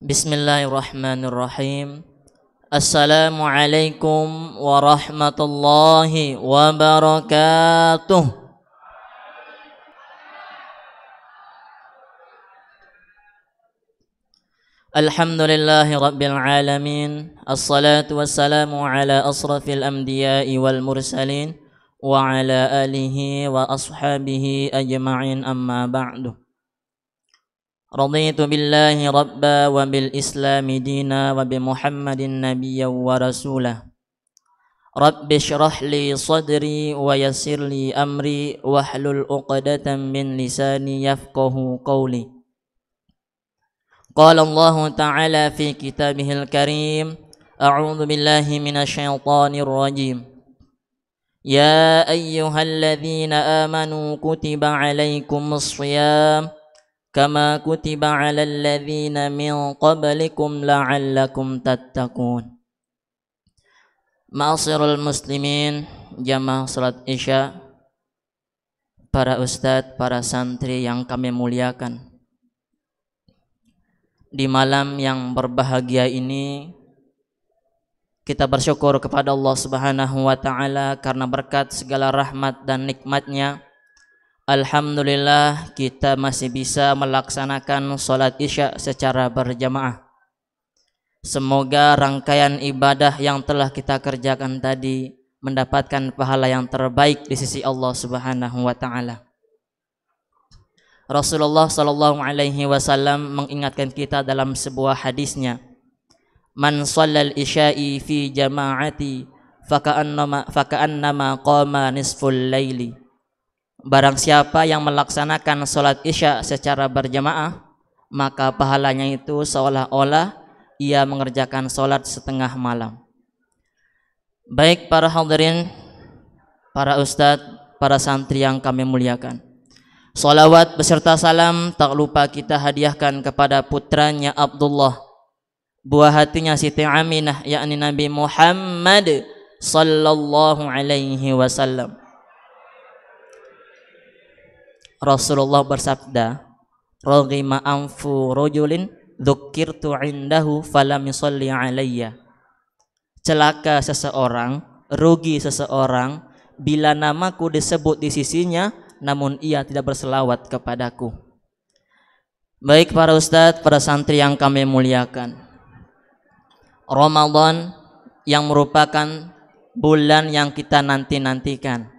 Bismillahirrahmanirrahim. Assalamualaikum warahmatullahi wabarakatuh. Alhamdulillahi rabbil alamin. Assalatu wassalamu ala asrafil anbiya'i wal mursalin wa ala alihi wa ashabihi ajma'in, amma ba'du. Raditu billahi rabba wa bil islami dina wa bi muhammadin nabiyya wa rasulah. Rabbi syrah li sadri wa yassir li amri wahlul uqdatan min lisani yafqahu qawli. Qala Allah ta'ala fi kitabihil karim, a'udzu billahi minasy syaithanir rajim. Ya ayyuhalladzina amanu kutiba 'alaikumus shiyam kama kutiba 'alal ladzina min qablikum la'allakum tattaqun. Ma'asyiral muslimin, jamaah salat Isya, para ustadz, para santri yang kami muliakan. Di malam yang berbahagia ini kita bersyukur kepada Allah Subhanahu wa taala karena berkat segala rahmat dan nikmatnya. Alhamdulillah kita masih bisa melaksanakan sholat Isya secara berjamaah. Semoga rangkaian ibadah yang telah kita kerjakan tadi mendapatkan pahala yang terbaik di sisi Allah Subhanahu wa taala. Rasulullah sallallahu alaihi wasallam mengingatkan kita dalam sebuah hadisnya, "Man shallal isya'i fi jama'ati faka'annama qama nisful laili." Barang siapa yang melaksanakan sholat Isya secara berjamaah, maka pahalanya itu seolah-olah ia mengerjakan sholat setengah malam. Baik para hadirin, para ustadz, para santri yang kami muliakan, sholawat beserta salam tak lupa kita hadiahkan kepada putranya Abdullah, buah hatinya Siti Aminah, yakni Nabi Muhammad sallallahu alaihi wasallam. Rasulullah bersabda, "Raghima anfu rajulin dzukirtu indahu falam yusalli alayya." Celaka seseorang, rugi seseorang bila namaku disebut di sisinya namun ia tidak berselawat kepadaku. Baik para ustadz, para santri yang kami muliakan, Ramadan yang merupakan bulan yang kita nanti-nantikan,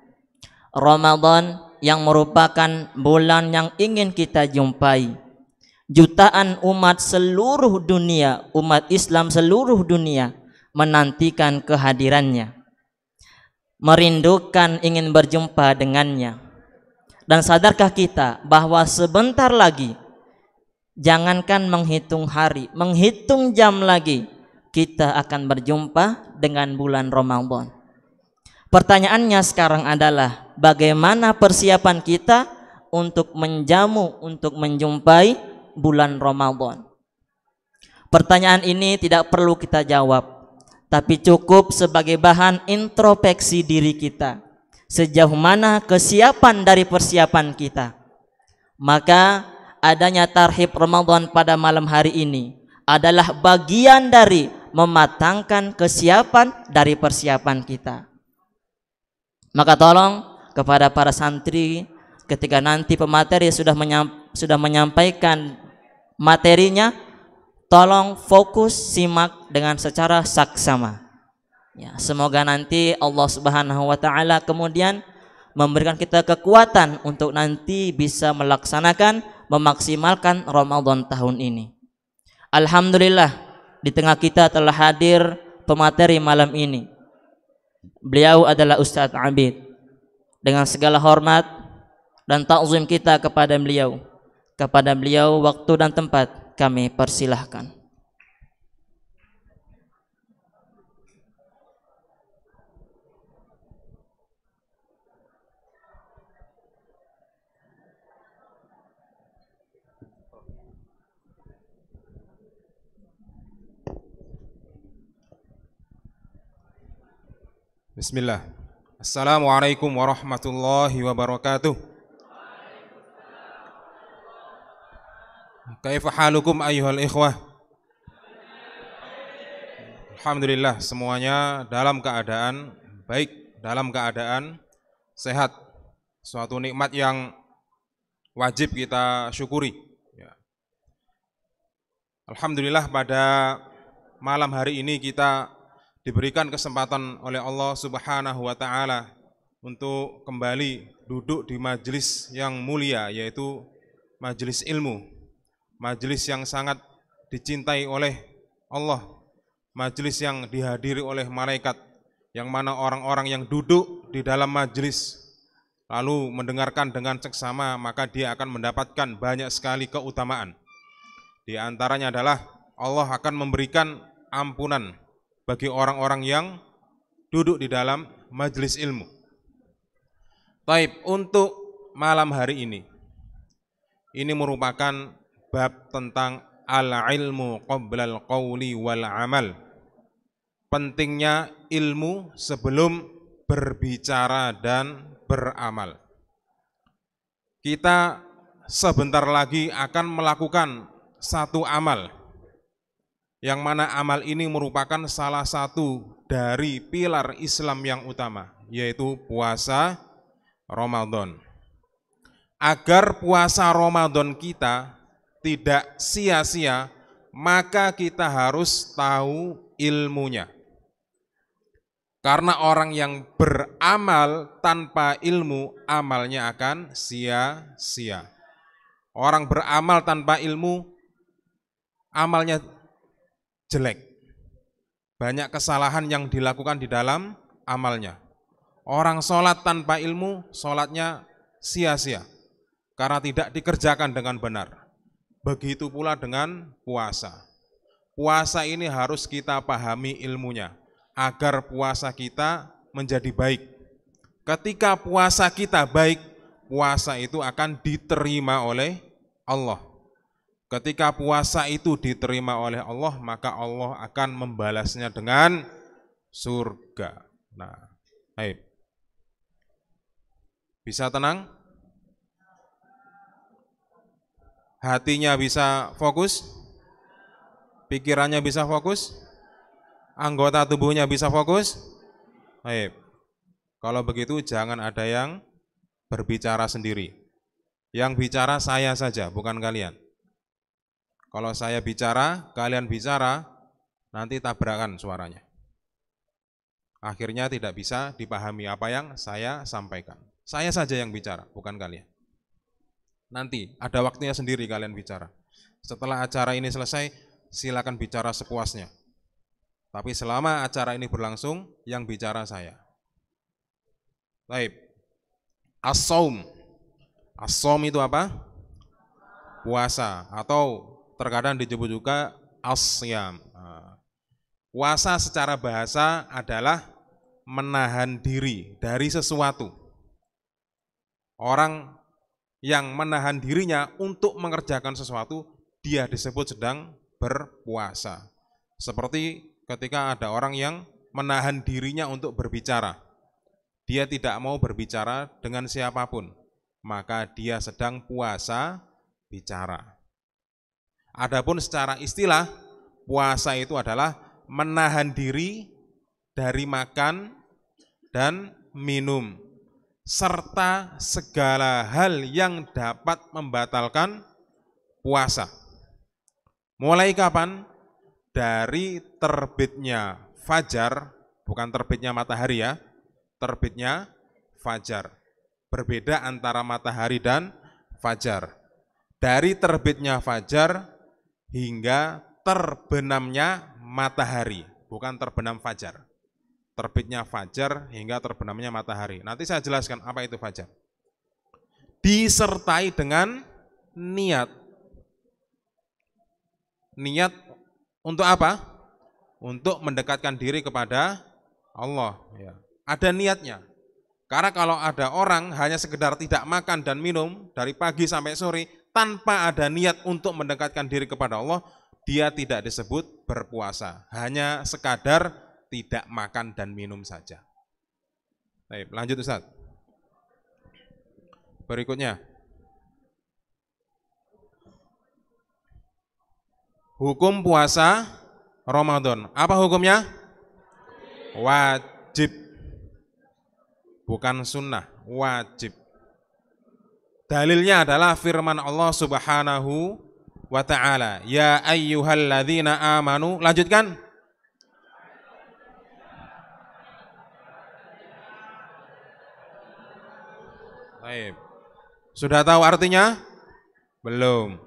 Ramadan yang merupakan bulan yang ingin kita jumpai. Jutaan umat seluruh dunia, umat Islam seluruh dunia menantikan kehadirannya, merindukan ingin berjumpa dengannya. Dan sadarkah kita bahwa sebentar lagi, jangankan menghitung hari, menghitung jam lagi, kita akan berjumpa dengan bulan Ramadan. Pertanyaannya sekarang adalah bagaimana persiapan kita untuk menjamu, untuk menjumpai bulan Ramadan? Pertanyaan ini tidak perlu kita jawab, tapi cukup sebagai bahan introspeksi diri kita. Sejauh mana kesiapan dari persiapan kita? Maka adanya tarhib Ramadan pada malam hari ini adalah bagian dari mematangkan kesiapan dari persiapan kita. Maka tolong kepada para santri, ketika nanti pemateri sudah menyampaikan materinya, tolong fokus simak dengan secara saksama. Ya, semoga nanti Allah Subhanahu wa taala kemudian memberikan kita kekuatan untuk nanti bisa melaksanakan, memaksimalkan Ramadan tahun ini. Alhamdulillah di tengah kita telah hadir pemateri malam ini. Beliau adalah Ustadz Abid. Dengan segala hormat dan ta'zim kita kepada beliau, waktu dan tempat kami persilahkan. Bismillah. Assalamualaikum warahmatullahi wabarakatuh. Kaifa halukum ayyuhal ikhwah? Alhamdulillah semuanya dalam keadaan baik, dalam keadaan sehat. Suatu nikmat yang wajib kita syukuri. Ya. Alhamdulillah pada malam hari ini kita diberikan kesempatan oleh Allah Subhanahu wa Ta'ala untuk kembali duduk di majelis yang mulia, yaitu majelis ilmu, majelis yang sangat dicintai oleh Allah, majelis yang dihadiri oleh malaikat, yang mana orang-orang yang duduk di dalam majelis lalu mendengarkan dengan seksama, maka dia akan mendapatkan banyak sekali keutamaan. Di antaranya adalah Allah akan memberikan ampunan bagi orang-orang yang duduk di dalam majelis ilmu. Taib, untuk malam hari ini merupakan bab tentang al-ilmu qoblal qawli wal amal. Pentingnya ilmu sebelum berbicara dan beramal. Kita sebentar lagi akan melakukan satu amal, yang mana amal ini merupakan salah satu dari pilar Islam yang utama, yaitu puasa Ramadan. Agar puasa Ramadan kita tidak sia-sia, maka kita harus tahu ilmunya. Karena orang yang beramal tanpa ilmu, amalnya akan sia-sia. Orang beramal tanpa ilmu, amalnya jelek. Banyak kesalahan yang dilakukan di dalam amalnya. Orang sholat tanpa ilmu, sholatnya sia-sia karena tidak dikerjakan dengan benar. Begitu pula dengan puasa. Puasa ini harus kita pahami ilmunya agar puasa kita menjadi baik. Ketika puasa kita baik, puasa itu akan diterima oleh Allah. Ketika puasa itu diterima oleh Allah, maka Allah akan membalasnya dengan surga. Nah, baik. Bisa tenang? Hatinya bisa fokus? Pikirannya bisa fokus? Anggota tubuhnya bisa fokus? Baik. Kalau begitu jangan ada yang berbicara sendiri. Yang bicara saya saja, bukan kalian. Kalau saya bicara, kalian bicara, nanti tabrakan suaranya. Akhirnya tidak bisa dipahami apa yang saya sampaikan. Saya saja yang bicara, bukan kalian. Nanti ada waktunya sendiri kalian bicara. Setelah acara ini selesai, silakan bicara sepuasnya. Tapi selama acara ini berlangsung, yang bicara saya. Baik. As-saum. As-saum itu apa? Puasa, atau terkadang disebut juga as-syam. Puasa secara bahasa adalah menahan diri dari sesuatu. Orang yang menahan dirinya untuk mengerjakan sesuatu, dia disebut sedang berpuasa. Seperti ketika ada orang yang menahan dirinya untuk berbicara. Dia tidak mau berbicara dengan siapapun, maka dia sedang puasa bicara. Adapun secara istilah, puasa itu adalah menahan diri dari makan dan minum, serta segala hal yang dapat membatalkan puasa. Mulai kapan? Dari terbitnya fajar, bukan terbitnya matahari ya, terbitnya fajar. Berbeda antara matahari dan fajar. Dari terbitnya fajar hingga terbenamnya matahari, bukan terbenam fajar. Terbitnya fajar hingga terbenamnya matahari. Nanti saya jelaskan apa itu fajar. Disertai dengan niat. Niat untuk apa? Untuk mendekatkan diri kepada Allah. Ya. Ada niatnya. Karena kalau ada orang hanya sekedar tidak makan dan minum dari pagi sampai sore tanpa ada niat untuk mendekatkan diri kepada Allah, dia tidak disebut berpuasa. Hanya sekadar tidak makan dan minum saja. Baik, lanjut Ustaz. Berikutnya. Hukum puasa Ramadan. Apa hukumnya? Wajib. Bukan sunnah, wajib. Dalilnya adalah firman Allah Subhanahu wa ta'ala. Ya ayyuhalladzina amanu. Lanjutkan. Baik. Sudah tahu artinya? Belum.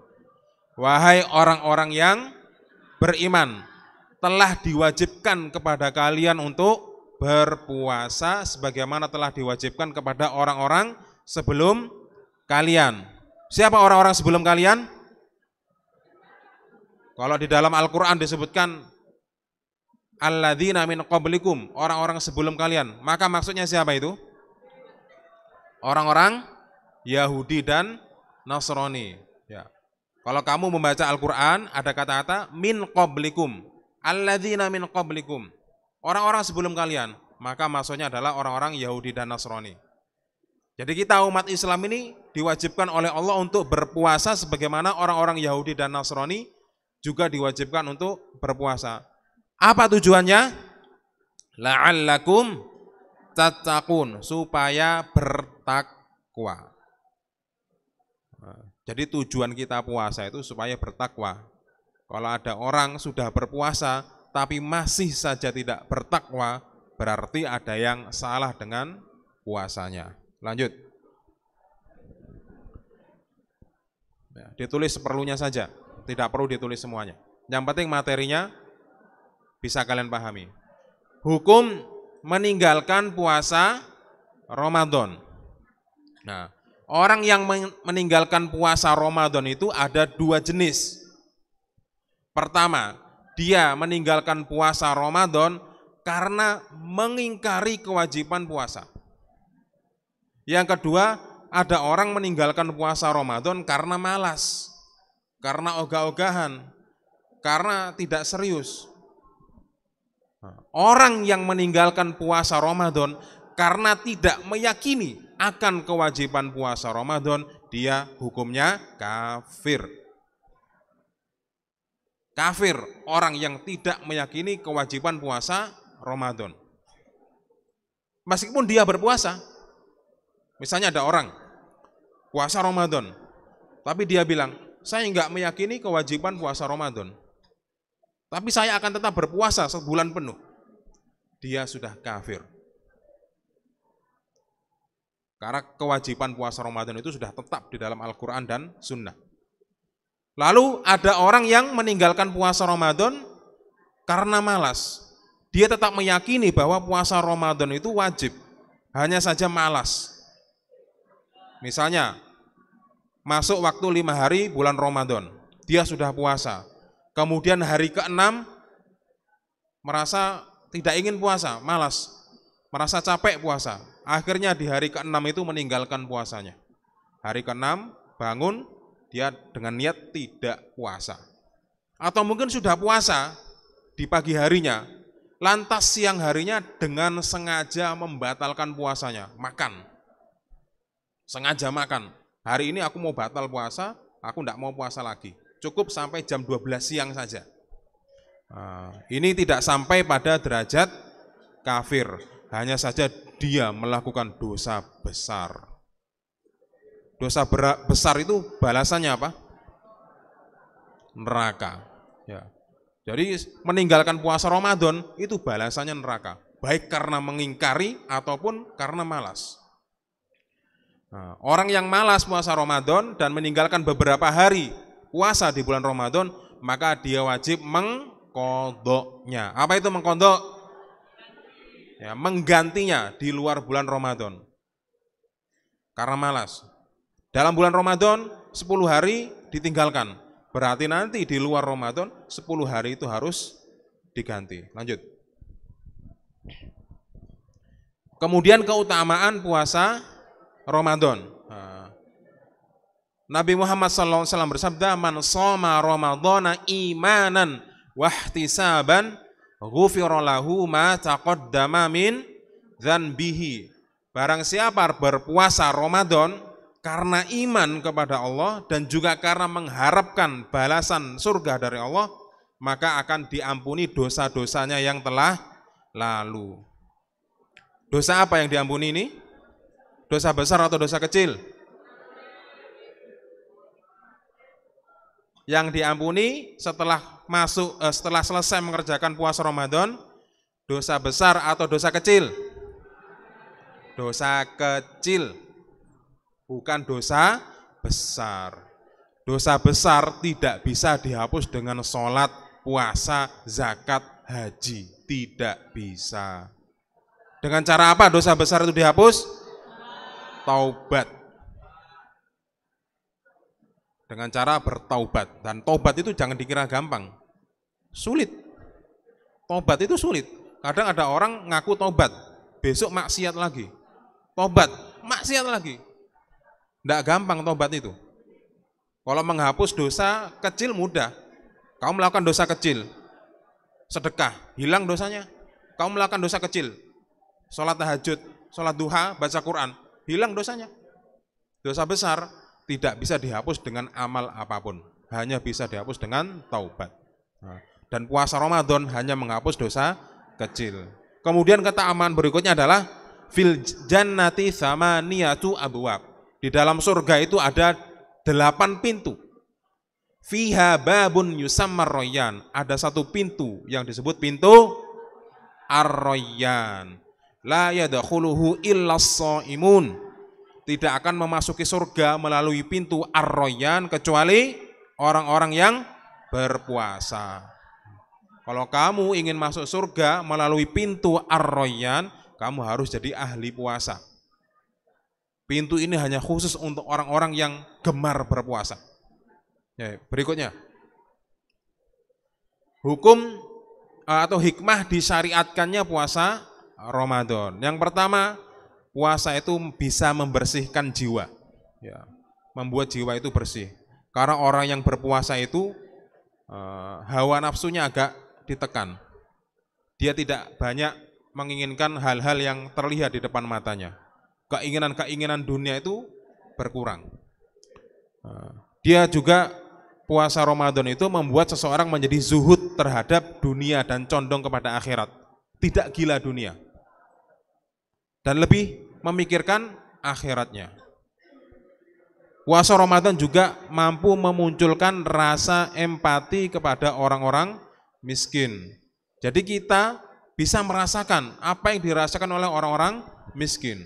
Wahai orang-orang yang beriman, telah diwajibkan kepada kalian untuk berpuasa sebagaimana telah diwajibkan kepada orang-orang sebelum kalian. Siapa orang-orang sebelum kalian? Kalau di dalam Al-Quran disebutkan alladzina min qablikum, orang-orang sebelum kalian, maka maksudnya siapa itu? Orang-orang Yahudi dan Nasrani. Ya. Kalau kamu membaca Al-Quran ada kata-kata min qablikum, alladzina min qablikum, orang-orang sebelum kalian, maka maksudnya adalah orang-orang Yahudi dan Nasrani. Jadi kita umat Islam ini diwajibkan oleh Allah untuk berpuasa sebagaimana orang-orang Yahudi dan Nasrani juga diwajibkan untuk berpuasa. Apa tujuannya? La'allakum tattaqun, supaya bertakwa. Jadi tujuan kita puasa itu supaya bertakwa. Kalau ada orang sudah berpuasa tapi masih saja tidak bertakwa, berarti ada yang salah dengan puasanya. Lanjut. Ya, ditulis seperlunya saja, tidak perlu ditulis semuanya. Yang penting materinya bisa kalian pahami. Hukum meninggalkan puasa Ramadan. Nah, orang yang meninggalkan puasa Ramadan itu ada dua jenis. Pertama, dia meninggalkan puasa Ramadan karena mengingkari kewajiban puasa. Yang kedua, ada orang meninggalkan puasa Ramadan karena malas, karena ogah-ogahan, karena tidak serius. Orang yang meninggalkan puasa Ramadan karena tidak meyakini akan kewajiban puasa Ramadan, dia hukumnya kafir. Kafir orang yang tidak meyakini kewajiban puasa Ramadan. Meskipun dia berpuasa. Misalnya ada orang puasa Ramadan, tapi dia bilang, saya enggak meyakini kewajiban puasa Ramadan, tapi saya akan tetap berpuasa sebulan penuh. Dia sudah kafir. Karena kewajiban puasa Ramadan itu sudah tetap di dalam Al-Quran dan Sunnah. Lalu ada orang yang meninggalkan puasa Ramadan karena malas. Dia tetap meyakini bahwa puasa Ramadan itu wajib, hanya saja malas. Misalnya, masuk waktu 5 hari bulan Ramadan, dia sudah puasa. Kemudian hari ke-6 merasa tidak ingin puasa, malas, merasa capek puasa. Akhirnya di hari ke-6 itu meninggalkan puasanya. Hari ke-6 bangun, dia dengan niat tidak puasa. Atau mungkin sudah puasa di pagi harinya, lantas siang harinya dengan sengaja membatalkan puasanya, makan. Sengaja makan. Hari ini aku mau batal puasa, aku tidak mau puasa lagi. Cukup sampai jam 12 siang saja. Ini tidak sampai pada derajat kafir. Hanya saja dia melakukan dosa besar. Dosa besar itu balasannya apa? Neraka. Ya. Jadi meninggalkan puasa Ramadan itu balasannya neraka. Baik karena mengingkari ataupun karena malas. Nah, orang yang malas puasa Ramadan dan meninggalkan beberapa hari puasa di bulan Ramadan, maka dia wajib mengqodoknya. Apa itu mengqodok? Ya, menggantinya di luar bulan Ramadan. Karena malas. Dalam bulan Ramadan 10 hari ditinggalkan. Berarti nanti di luar Ramadan 10 hari itu harus diganti. Lanjut. Kemudian keutamaan puasa Ramadan. Nabi Muhammad SAW bersabda, "Man shoma Ramadhana imanan wahtisaban, ghufira lahu ma taqaddama min dzanbihi." Barang siapa berpuasa Ramadan karena iman kepada Allah dan juga karena mengharapkan balasan surga dari Allah, maka akan diampuni dosa-dosanya yang telah lalu. Dosa apa yang diampuni ini? Dosa besar atau dosa kecil? Yang diampuni setelah selesai mengerjakan puasa Ramadan, dosa besar atau dosa kecil? Dosa kecil, bukan dosa besar. Dosa besar tidak bisa dihapus dengan sholat, puasa, zakat, haji. Tidak bisa. Dengan cara apa dosa besar itu dihapus? Taubat. Dengan cara bertaubat. Dan taubat itu jangan dikira gampang. Sulit. Taubat itu sulit. Kadang ada orang ngaku taubat, besok maksiat lagi. Taubat, maksiat lagi. Tidak gampang taubat itu. Kalau menghapus dosa kecil mudah. Kamu melakukan dosa kecil, sedekah, hilang dosanya. Kamu melakukan dosa kecil, sholat tahajud, sholat duha, baca Quran, hilang dosanya. Dosa besar tidak bisa dihapus dengan amal apapun, hanya bisa dihapus dengan taubat. Dan puasa Ramadan hanya menghapus dosa kecil. Kemudian kata aman berikutnya adalah fil jannati tsamaniyatu abwab. Di dalam surga itu ada 8 pintu. Fiha babun yusammar royan. Ada satu pintu yang disebut pintu ar-royan. La yadkhuluhu illas shaimun. Tidak akan memasuki surga melalui pintu ar-royan kecuali orang-orang yang berpuasa. Kalau kamu ingin masuk surga melalui pintu ar-royan, kamu harus jadi ahli puasa. Pintu ini hanya khusus untuk orang-orang yang gemar berpuasa. Ya, berikutnya, hukum atau hikmah disyariatkannya puasa Ramadan. Yang pertama, puasa itu bisa membersihkan jiwa, ya, membuat jiwa itu bersih. Karena orang yang berpuasa itu hawa nafsunya agak ditekan. Dia tidak banyak menginginkan hal-hal yang terlihat di depan matanya. Keinginan-keinginan dunia itu berkurang. Dia juga puasa Ramadan itu membuat seseorang menjadi zuhud terhadap dunia dan condong kepada akhirat. Tidak gila dunia. Dan lebih memikirkan akhiratnya. Puasa Ramadan juga mampu memunculkan rasa empati kepada orang-orang miskin. Jadi kita bisa merasakan apa yang dirasakan oleh orang-orang miskin.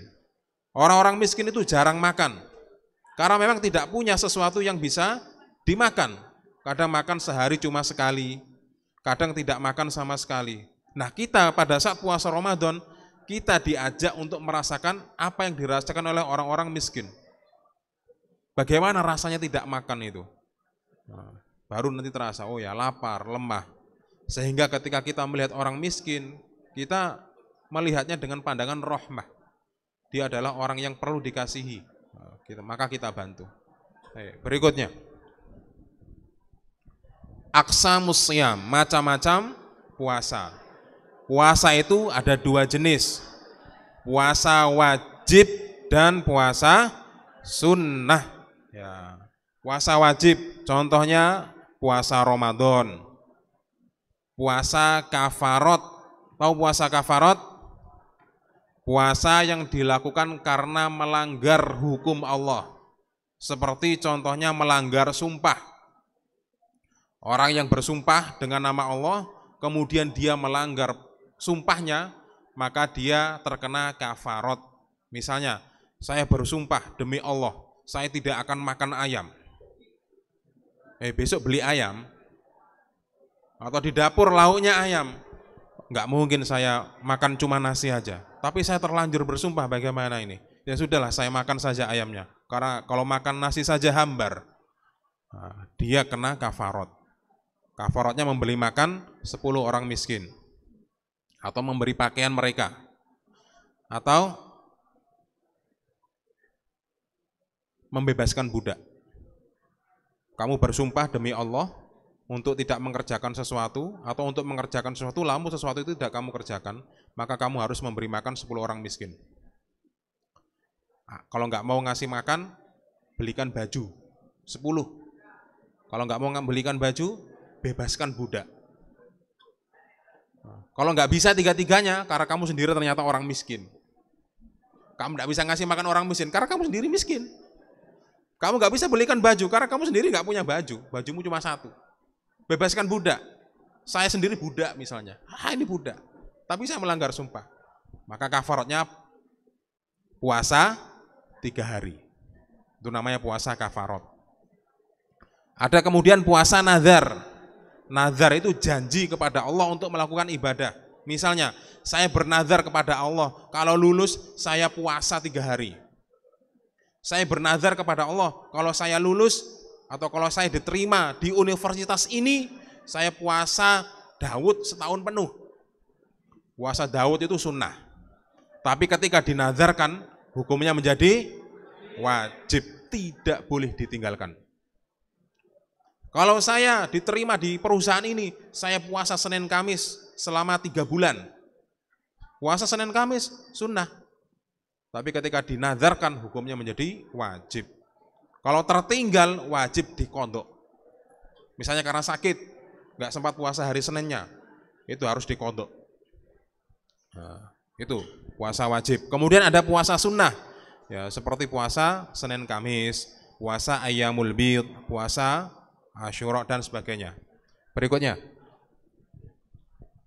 Orang-orang miskin itu jarang makan, karena memang tidak punya sesuatu yang bisa dimakan. Kadang makan sehari cuma sekali, kadang tidak makan sama sekali. Nah, kita pada saat puasa Ramadan, kita diajak untuk merasakan apa yang dirasakan oleh orang-orang miskin. Bagaimana rasanya tidak makan itu? Nah, baru nanti terasa, oh ya, lapar, lemah. Sehingga ketika kita melihat orang miskin, kita melihatnya dengan pandangan rahmah. Dia adalah orang yang perlu dikasihi, maka kita bantu. Berikutnya, aqsamus shiyam, macam-macam puasa. Puasa itu ada 2 jenis, puasa wajib dan puasa sunnah. Ya, puasa wajib, contohnya puasa Ramadan, puasa kafarot. Tahu puasa kafarot? Puasa yang dilakukan karena melanggar hukum Allah. Seperti contohnya melanggar sumpah. Orang yang bersumpah dengan nama Allah, kemudian dia melanggar sumpahnya, maka dia terkena kafarot. Misalnya, saya bersumpah demi Allah, saya tidak akan makan ayam. Besok beli ayam. Atau di dapur lauknya ayam. Enggak mungkin saya makan cuma nasi aja. Tapi saya terlanjur bersumpah, bagaimana ini? Ya sudahlah, saya makan saja ayamnya. Karena kalau makan nasi saja hambar. Nah, dia kena kafarot. Kafarotnya memberi makan 10 orang miskin. Atau memberi pakaian mereka. Atau membebaskan budak. Kamu bersumpah demi Allah untuk tidak mengerjakan sesuatu, atau untuk mengerjakan sesuatu, lalu sesuatu itu tidak kamu kerjakan, maka kamu harus memberi makan 10 orang miskin. Nah, kalau nggak mau ngasih makan, belikan baju 10. Kalau nggak mau belikan baju, bebaskan budak. Nah, Kalau nggak bisa tiga-tiganya, karena kamu sendiri ternyata orang miskin. Kamu nggak bisa ngasih makan orang miskin, karena kamu sendiri miskin. Kamu nggak bisa belikan baju, karena kamu sendiri nggak punya baju. Bajumu cuma satu. Bebaskan budak. Saya sendiri budak misalnya. Ini budak. Tapi saya melanggar sumpah. Maka kafaratnya puasa 3 hari. Itu namanya puasa kafarat. Ada kemudian puasa nazar. Nazar itu janji kepada Allah untuk melakukan ibadah. Misalnya, saya bernazar kepada Allah, kalau lulus saya puasa 3 hari. Saya bernazar kepada Allah, kalau saya lulus atau kalau saya diterima di universitas ini, saya puasa Daud setahun penuh. Puasa Daud itu sunnah. Tapi ketika dinazarkan, hukumnya menjadi wajib, tidak boleh ditinggalkan. Kalau saya diterima di perusahaan ini, saya puasa Senin Kamis selama 3 bulan. Puasa Senin Kamis sunnah. Tapi ketika dinazarkan, hukumnya menjadi wajib. Kalau tertinggal, wajib diqodho. Misalnya karena sakit, nggak sempat puasa hari Seninnya, itu harus diqodho. Nah, itu puasa wajib. Kemudian ada puasa sunnah, ya seperti puasa Senin Kamis, puasa Ayyamul Bid, puasa Asyura dan sebagainya. Berikutnya,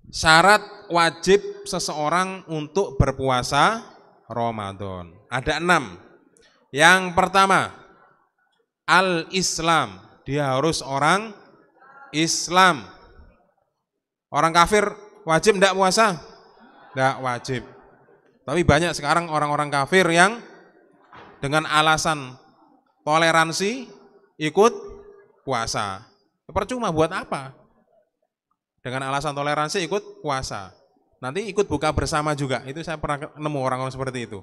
syarat wajib seseorang untuk berpuasa Ramadan. Ada 6. Yang pertama, al-Islam. Dia harus orang Islam. Orang kafir wajib enggak puasa? Enggak wajib. Tapi banyak sekarang orang-orang kafir yang dengan alasan toleransi ikut puasa. Percuma, buat apa? Dengan alasan toleransi ikut puasa. Nanti ikut buka bersama juga. Itu saya pernah nemu orang-orang seperti itu.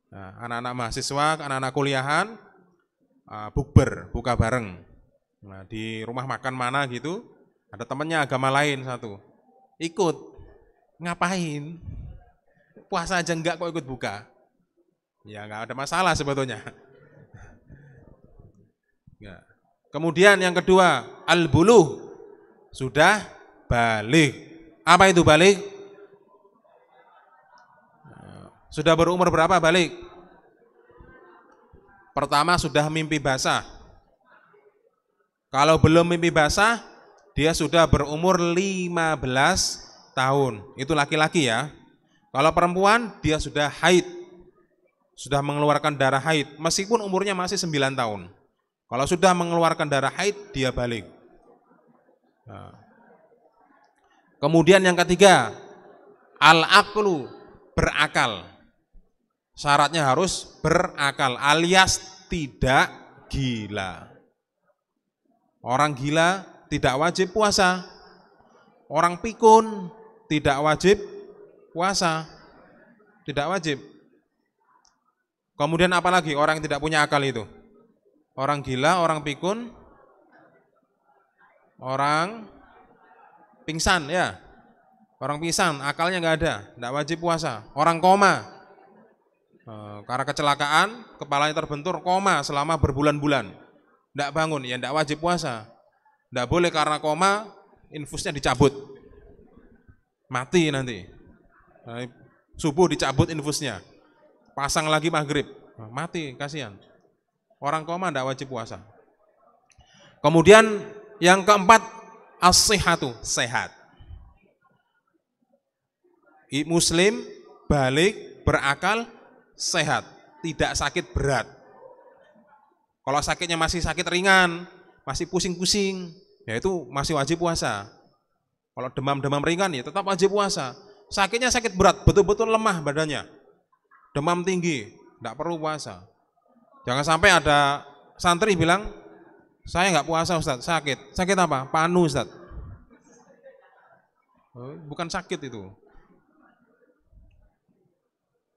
Nah, anak-anak mahasiswa, anak-anak kuliahan, bukber, buka bareng. Nah, di rumah makan mana gitu, ada temannya agama lain satu. Ikut. Ngapain? Puasa aja enggak kok ikut buka. Ya enggak ada masalah sebetulnya. Ya. Kemudian yang kedua, al-buluh, sudah balik. Apa itu balik? Sudah berumur berapa balik? Pertama, sudah mimpi basah. Kalau belum mimpi basah, dia sudah berumur 15 tahun. Itu laki-laki ya. Kalau perempuan, dia sudah haid. Sudah mengeluarkan darah haid, meskipun umurnya masih 9 tahun. Kalau sudah mengeluarkan darah haid, dia balik. Nah. Kemudian yang ketiga, al-aqlu, berakal. Syaratnya harus berakal, alias tidak gila. Orang gila tidak wajib puasa. Orang pikun tidak wajib puasa. Tidak wajib. Kemudian apalagi orang yang tidak punya akal itu? Orang gila, orang pikun, orang pingsan ya. Orang pingsan, akalnya nggak ada, nggak wajib puasa. Orang koma, karena kecelakaan, kepalanya terbentur, koma selama berbulan-bulan, nggak bangun, ya nggak wajib puasa. Nggak boleh karena koma, infusnya dicabut, mati nanti. Subuh dicabut infusnya, pasang lagi maghrib, mati, kasihan. Orang koma nggak wajib puasa. Kemudian yang keempat, as-sihhatu, sehat. Muslim, balik, berakal, sehat, tidak sakit berat. Kalau sakitnya masih sakit ringan, masih pusing-pusing, ya itu masih wajib puasa. Kalau demam-demam ringan ya tetap wajib puasa. Sakitnya sakit berat, betul-betul lemah badannya, demam tinggi, tidak perlu puasa. Jangan sampai ada santri bilang, saya nggak puasa Ustaz, sakit. Sakit apa? Panu Ustaz. Bukan sakit itu.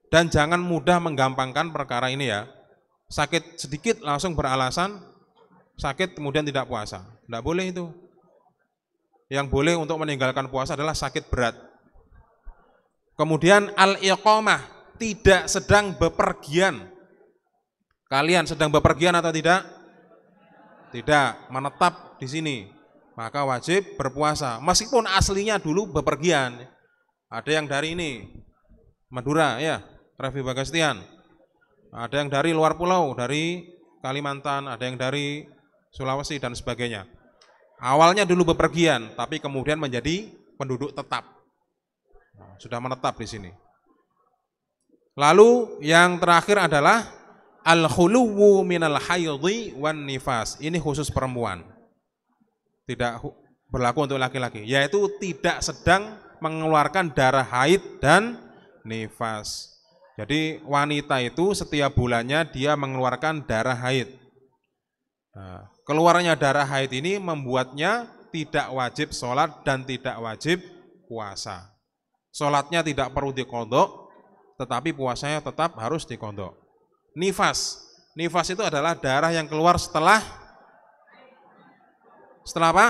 Dan jangan mudah menggampangkan perkara ini ya. Sakit sedikit langsung beralasan sakit kemudian tidak puasa. Tidak boleh itu. Yang boleh untuk meninggalkan puasa adalah sakit berat. Kemudian al-iqamah, tidak sedang bepergian. Kalian sedang bepergian atau tidak? Tidak, menetap di sini. Maka wajib berpuasa. Meskipun aslinya dulu bepergian. Ada yang dari ini, Madura ya, Raffi Bagastian. Ada yang dari luar pulau, dari Kalimantan, ada yang dari Sulawesi dan sebagainya. Awalnya dulu bepergian, tapi kemudian menjadi penduduk tetap. Sudah menetap di sini. Lalu yang terakhir adalah al-khuluwu minal haidhi wan nifas. Ini khusus perempuan. Tidak berlaku untuk laki-laki, yaitu tidak sedang mengeluarkan darah haid dan nifas. Jadi wanita itu setiap bulannya dia mengeluarkan darah haid. Nah, keluarnya darah haid ini membuatnya tidak wajib sholat dan tidak wajib puasa. Sholatnya tidak perlu diqodho, tetapi puasanya tetap harus diqodho. Nifas itu adalah darah yang keluar setelah apa?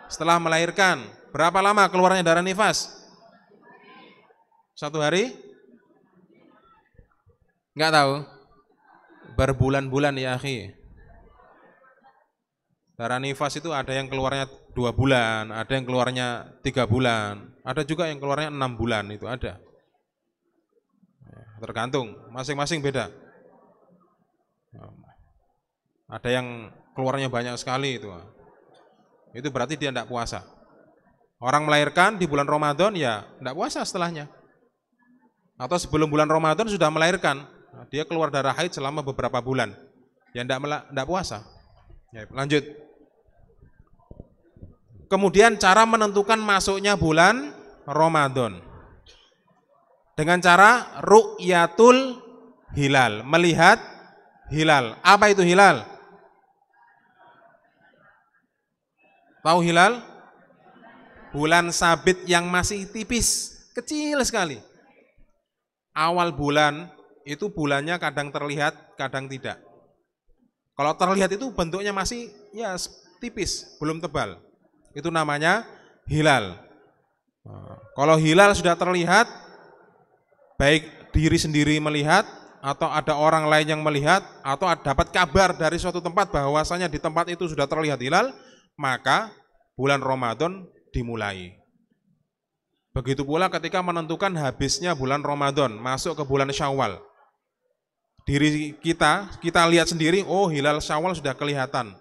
Setelah melahirkan. Berapa lama keluarnya darah nifas? 1 hari? Enggak tahu. Berbulan-bulan ya akhi. Darah nifas itu ada yang keluarnya 2 bulan, ada yang keluarnya 3 bulan, ada juga yang keluarnya 6 bulan, itu ada. Tergantung, masing-masing beda. Ada yang keluarnya banyak sekali itu berarti dia tidak puasa. Orang melahirkan di bulan Ramadan ya tidak puasa setelahnya. Atau sebelum bulan Ramadan sudah melahirkan, dia keluar darah haid selama beberapa bulan, ya tidak puasa. Ya, lanjut. Kemudian cara menentukan masuknya bulan Ramadan dengan cara ru'yatul hilal, melihat hilal. Apa itu hilal? Tahu hilal? Bulan sabit yang masih tipis, kecil sekali. Awal bulan itu bulannya kadang terlihat, kadang tidak. Kalau terlihat itu bentuknya masih ya tipis, belum tebal. Itu namanya hilal. Kalau hilal sudah terlihat, baik diri sendiri melihat, atau ada orang lain yang melihat, atau dapat kabar dari suatu tempat bahwasanya di tempat itu sudah terlihat hilal, maka bulan Ramadan dimulai. Begitu pula ketika menentukan habisnya bulan Ramadan, masuk ke bulan Syawal. Diri kita lihat sendiri, oh hilal Syawal sudah kelihatan.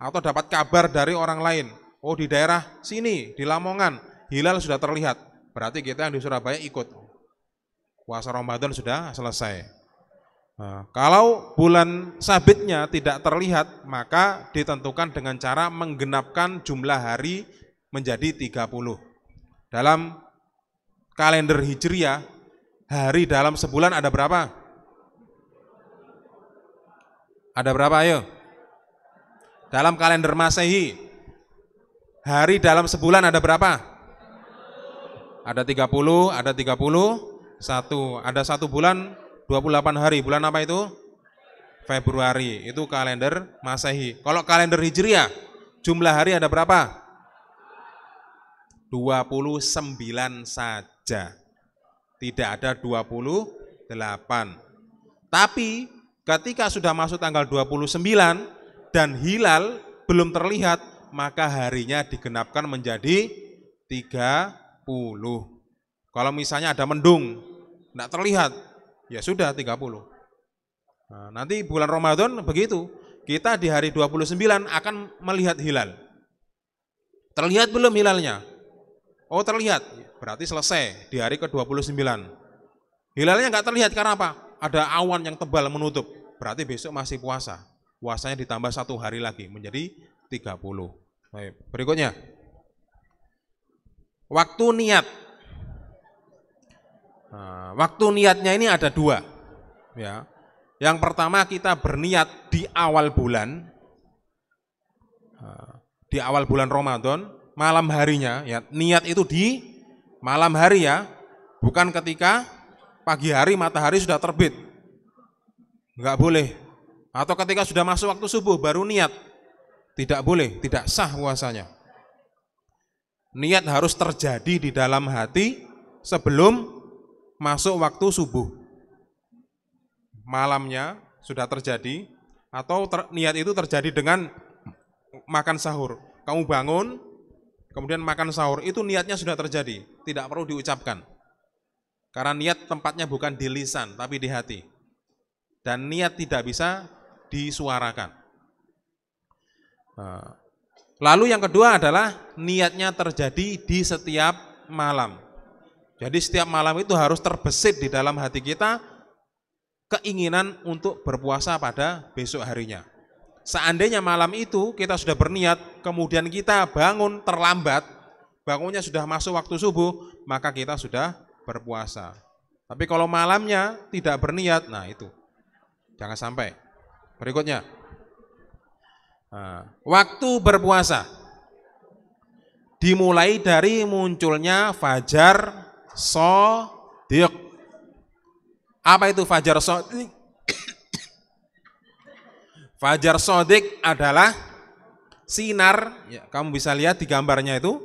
Atau dapat kabar dari orang lain, oh di daerah sini, di Lamongan, hilal sudah terlihat. Berarti kita yang di Surabaya ikut. Puasa Ramadan sudah selesai. Nah, kalau bulan sabitnya tidak terlihat, maka ditentukan dengan cara menggenapkan jumlah hari menjadi 30. Dalam kalender Hijriah, hari dalam sebulan ada berapa? Ada berapa ayo? Dalam kalender Masehi, hari dalam sebulan ada berapa? Ada 30, ada 31, ada 1 bulan 28 hari. Bulan apa itu? Februari. Itu kalender Masehi. Kalau kalender Hijriah, jumlah hari ada berapa? 29 saja. Tidak ada 28. Tapi ketika sudah masuk tanggal 29 dan hilal belum terlihat, maka harinya digenapkan menjadi 30. Kalau misalnya ada mendung, tidak terlihat, ya sudah 30. Nah, nanti bulan Ramadan begitu, kita di hari 29 akan melihat hilal. Terlihat belum hilalnya? Oh terlihat, berarti selesai di hari ke-29. Hilalnya nggak terlihat karena apa? Ada awan yang tebal menutup, berarti besok masih puasa. Puasanya ditambah 1 hari lagi, menjadi 30. Baik, berikutnya. Waktu niat. Nah, waktu niatnya ini ada 2. Ya. Yang pertama kita berniat di awal bulan. Di awal bulan Ramadan, malam harinya, ya, niat itu di malam hari ya, bukan ketika pagi hari matahari sudah terbit, enggak boleh. Atau ketika sudah masuk waktu subuh baru niat, tidak boleh, tidak sah puasanya. Niat harus terjadi di dalam hati sebelum masuk waktu subuh. Malamnya sudah terjadi, atau niat itu terjadi dengan makan sahur. Kamu bangun, kemudian makan sahur, itu niatnya sudah terjadi, tidak perlu diucapkan. Karena niat tempatnya bukan di lisan, tapi di hati. Dan niat tidak bisa disuarakan. Lalu yang kedua adalah niatnya terjadi di setiap malam. Jadi setiap malam itu harus terbesit di dalam hati kita keinginan untuk berpuasa pada besok harinya. Seandainya malam itu kita sudah berniat, kemudian kita bangun terlambat, bangunnya sudah masuk waktu subuh, maka kita sudah berpuasa. Tapi kalau malamnya tidak berniat, nah itu jangan sampai. Berikutnya, waktu berpuasa dimulai dari munculnya fajar shadiq. Apa itu fajar shadiq? Fajar shadiq adalah sinar, ya, kamu bisa lihat di gambarnya itu,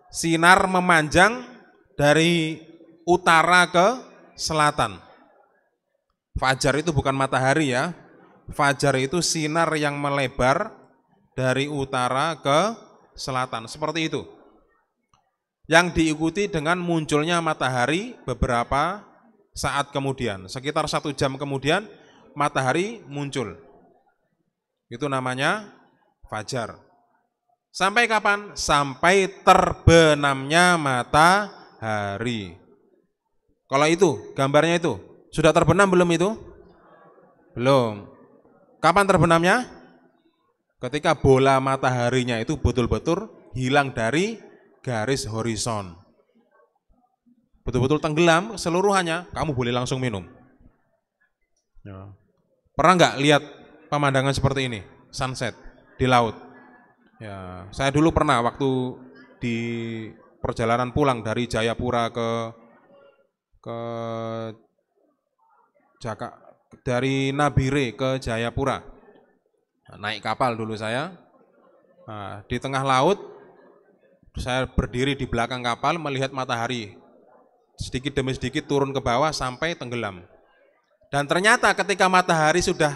sinar memanjang dari utara ke selatan. Fajar itu bukan matahari ya. Fajar itu sinar yang melebar dari utara ke selatan. Seperti itu. Yang diikuti dengan munculnya matahari beberapa saat kemudian. Sekitar 1 jam kemudian matahari muncul. Itu namanya fajar. Sampai kapan? Sampai terbenamnya matahari. Kalau itu, gambarnya itu, sudah terbenam belum itu? Belum. Kapan terbenamnya? Ketika bola mataharinya itu betul-betul hilang dari garis horizon. Betul-betul tenggelam seluruhannya, kamu boleh langsung minum. Ya. Pernah nggak lihat pemandangan seperti ini? Sunset di laut. Ya, saya dulu pernah waktu di perjalanan pulang dari Jayapura dari Nabire ke Jayapura, naik kapal dulu saya. Nah, di tengah laut saya berdiri di belakang kapal melihat matahari sedikit demi sedikit turun ke bawah sampai tenggelam. Dan ternyata ketika matahari sudah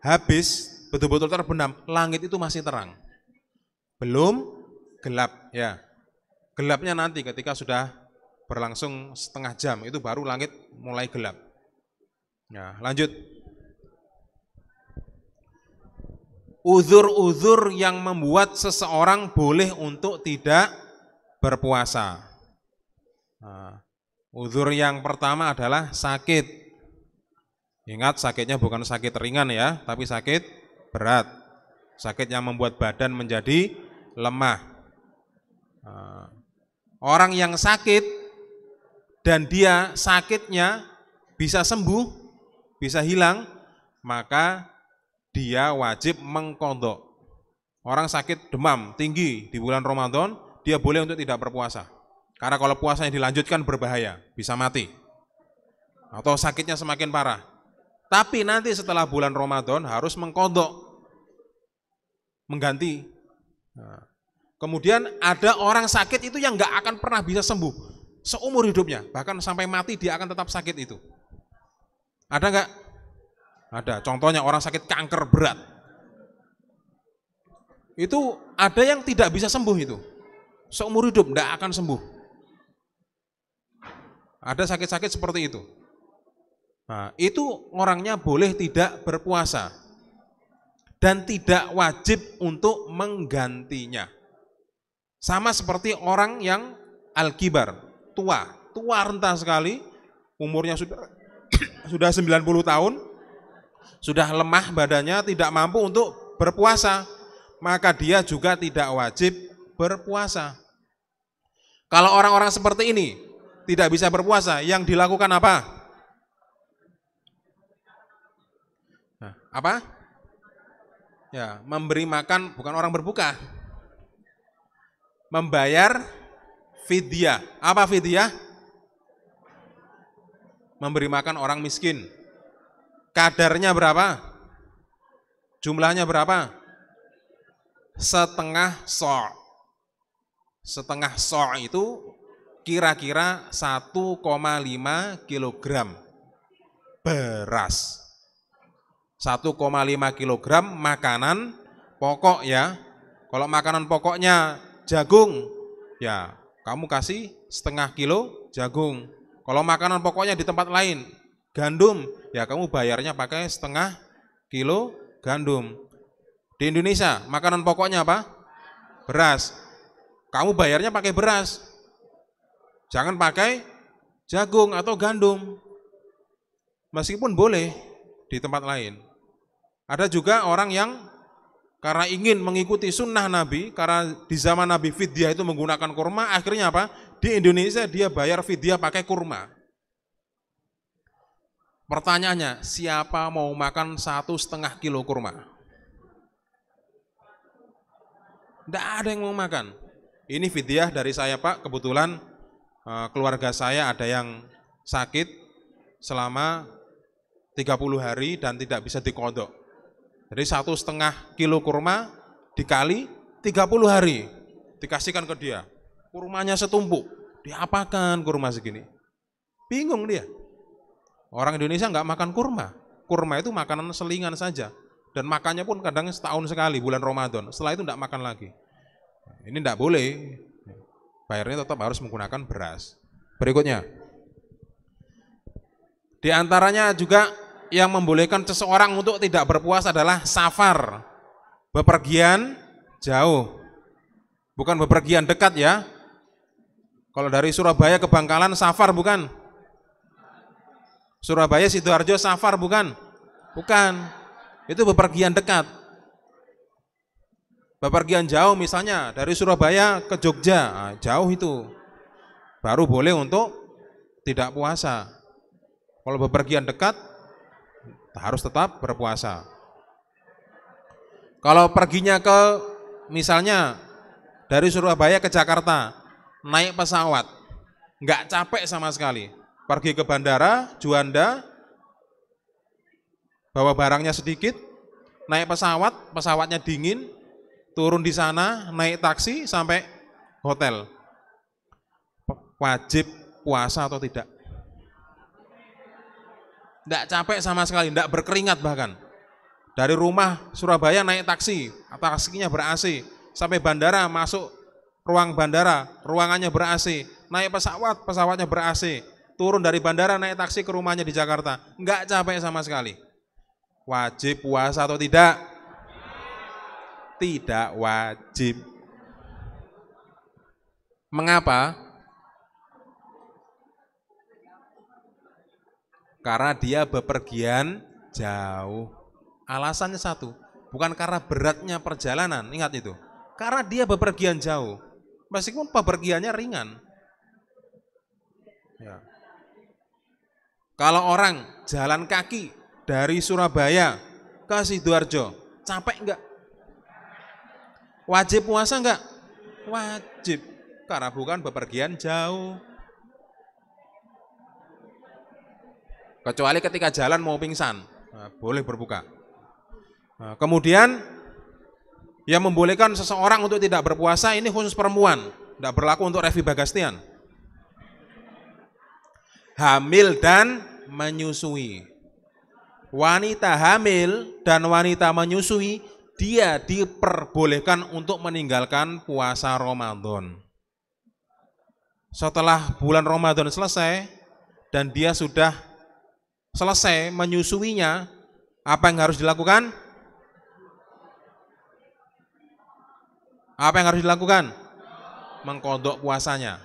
habis betul-betul terbenam, langit itu masih terang, belum gelap ya. Gelapnya nanti ketika sudah berlangsung setengah jam, itu baru langit mulai gelap. Nah, lanjut. Uzur-uzur yang membuat seseorang boleh untuk tidak berpuasa. Nah, uzur yang pertama adalah sakit. Ingat, sakitnya bukan sakit ringan ya, tapi sakit berat. Sakit yang membuat badan menjadi lemah. Nah, orang yang sakit dan dia sakitnya bisa sembuh, bisa hilang, maka dia wajib mengqadha. Orang sakit demam tinggi di bulan Ramadan, dia boleh untuk tidak berpuasa. Karena kalau puasanya dilanjutkan berbahaya, bisa mati. Atau sakitnya semakin parah. Tapi nanti setelah bulan Ramadan harus mengqadha, mengganti. Nah, kemudian ada orang sakit itu yang nggak akan pernah bisa sembuh seumur hidupnya, bahkan sampai mati dia akan tetap sakit itu. Ada nggak? Ada. Contohnya orang sakit kanker berat. Itu ada yang tidak bisa sembuh itu. Seumur hidup nggak akan sembuh. Ada sakit-sakit seperti itu. Nah, itu orangnya boleh tidak berpuasa. Dan tidak wajib untuk menggantinya. Sama seperti orang yang al-kibar, tua renta sekali, umurnya sudah 90 tahun, sudah lemah badannya, tidak mampu untuk berpuasa, maka dia juga tidak wajib berpuasa. Kalau orang-orang seperti ini tidak bisa berpuasa, yang dilakukan apa? Nah, apa? Ya, memberi makan, bukan orang berbuka. Membayar fidyah. Apa fidyah? Memberi makan orang miskin. Kadarnya berapa? Jumlahnya berapa? Setengah so'. Setengah so' itu kira-kira 1,5 kilogram beras. 1,5 kilogram makanan pokok ya. Kalau makanan pokoknya jagung, ya kamu kasih setengah kilo jagung. Kalau makanan pokoknya di tempat lain, gandum, ya kamu bayarnya pakai setengah kilo gandum. Di Indonesia, makanan pokoknya apa? Beras. Kamu bayarnya pakai beras. Jangan pakai jagung atau gandum. Meskipun boleh di tempat lain. Ada juga orang yang karena ingin mengikuti sunnah Nabi, karena di zaman Nabi fidyah itu menggunakan kurma, akhirnya apa? Di Indonesia dia bayar fidyah pakai kurma. Pertanyaannya, siapa mau makan 1,5 kilo kurma? Tidak ada yang mau makan. Ini fidyah dari saya Pak, kebetulan keluarga saya ada yang sakit selama 30 hari dan tidak bisa dikodok. Jadi 1,5 kilo kurma dikali 30 hari dikasihkan ke dia. Kurmanya setumpuk, diapakan kurma segini? Bingung dia. Orang Indonesia nggak makan kurma. Kurma itu makanan selingan saja. Dan makannya pun kadang setahun sekali, bulan Ramadan. Setelah itu nggak makan lagi. Ini nggak boleh. Bayarnya tetap harus menggunakan beras. Berikutnya. Di antaranya juga yang membolehkan seseorang untuk tidak berpuasa adalah safar, bepergian jauh, bukan bepergian dekat ya. Kalau dari Surabaya ke Bangkalan safar bukan? Surabaya Sidoarjo safar bukan? Bukan, itu bepergian dekat. Bepergian jauh misalnya dari Surabaya ke Jogja, jauh itu, baru boleh untuk tidak puasa. Kalau bepergian dekat, harus tetap berpuasa. Kalau perginya ke misalnya dari Surabaya ke Jakarta naik pesawat, nggak capek sama sekali. Pergi ke bandara Juanda, bawa barangnya sedikit, naik pesawat, pesawatnya dingin, turun di sana, naik taksi sampai hotel. Wajib puasa atau tidak? Tidak capek sama sekali, tidak berkeringat bahkan. Dari rumah Surabaya naik taksi, taksinya ber-AC, sampai bandara, masuk ruang bandara, ruangannya ber-AC, naik pesawat, pesawatnya ber-AC, turun dari bandara naik taksi ke rumahnya di Jakarta, nggak capek sama sekali. Wajib puasa atau tidak? Tidak wajib. Mengapa? Karena dia bepergian jauh. Alasannya satu, bukan karena beratnya perjalanan, ingat itu. Karena dia bepergian jauh, meskipun bepergiannya ringan. Ya. Kalau orang jalan kaki dari Surabaya ke Sidoarjo, capek enggak? Wajib puasa enggak? Wajib, karena bukan bepergian jauh. Kecuali ketika jalan mau pingsan, boleh berbuka. Kemudian yang membolehkan seseorang untuk tidak berpuasa ini khusus perempuan, tidak berlaku untuk Revi Bagastian. Hamil dan menyusui. Wanita hamil dan wanita menyusui dia diperbolehkan untuk meninggalkan puasa Ramadan. Setelah bulan Ramadan selesai dan dia sudah selesai menyusuinya, apa yang harus dilakukan? Apa yang harus dilakukan? Mengqadha puasanya.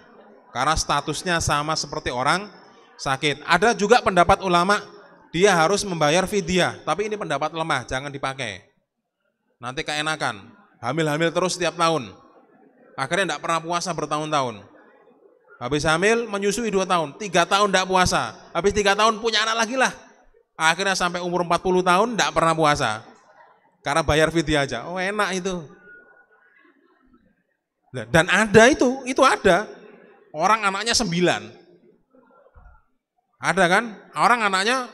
Karena statusnya sama seperti orang sakit. Ada juga pendapat ulama, dia harus membayar fidyah, tapi ini pendapat lemah, jangan dipakai. Nanti keenakan, hamil-hamil terus setiap tahun. Akhirnya tidak pernah puasa bertahun-tahun. Habis hamil, menyusui 2 tahun, 3 tahun tidak puasa. Habis 3 tahun punya anak lagi lah. Akhirnya sampai umur 40 tahun tidak pernah puasa. Karena bayar fidyah aja. Oh enak itu. Dan ada itu ada. Orang anaknya 9. Ada kan? Orang anaknya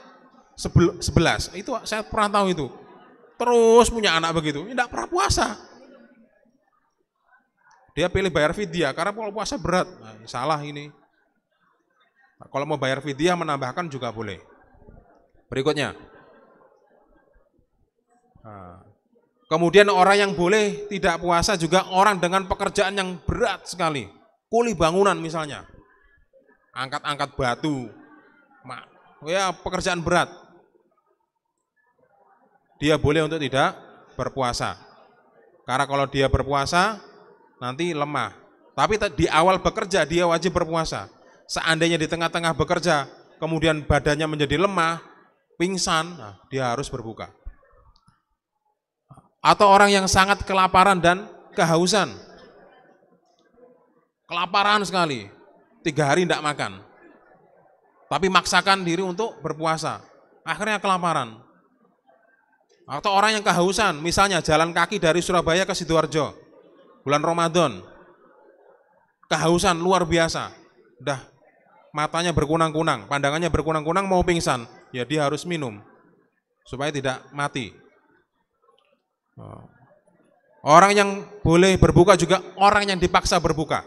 11. Itu saya pernah tahu itu. Terus punya anak begitu, tidak pernah puasa. Dia pilih bayar fidyah karena kalau puasa berat. Nah, salah ini. Nah, kalau mau bayar fidyah menambahkan juga boleh. Berikutnya. Nah, kemudian orang yang boleh tidak puasa juga orang dengan pekerjaan yang berat sekali. kuli bangunan misalnya, angkat-angkat batu, ya pekerjaan berat, dia boleh untuk tidak berpuasa. Karena kalau dia berpuasa nanti lemah. Tapi di awal bekerja dia wajib berpuasa. Seandainya di tengah-tengah bekerja kemudian badannya menjadi lemah, pingsan, nah, dia harus berbuka. Atau orang yang sangat kelaparan dan kehausan, kelaparan sekali, 3 hari tidak makan, tapi maksakan diri untuk berpuasa, akhirnya kelaparan. Atau orang yang kehausan, misalnya jalan kaki dari Surabaya ke Sidoarjo, bulan Ramadan, kehausan luar biasa, udah matanya berkunang-kunang, pandangannya berkunang-kunang, mau pingsan, ya dia harus minum supaya tidak mati. Orang yang boleh berbuka juga orang yang dipaksa berbuka.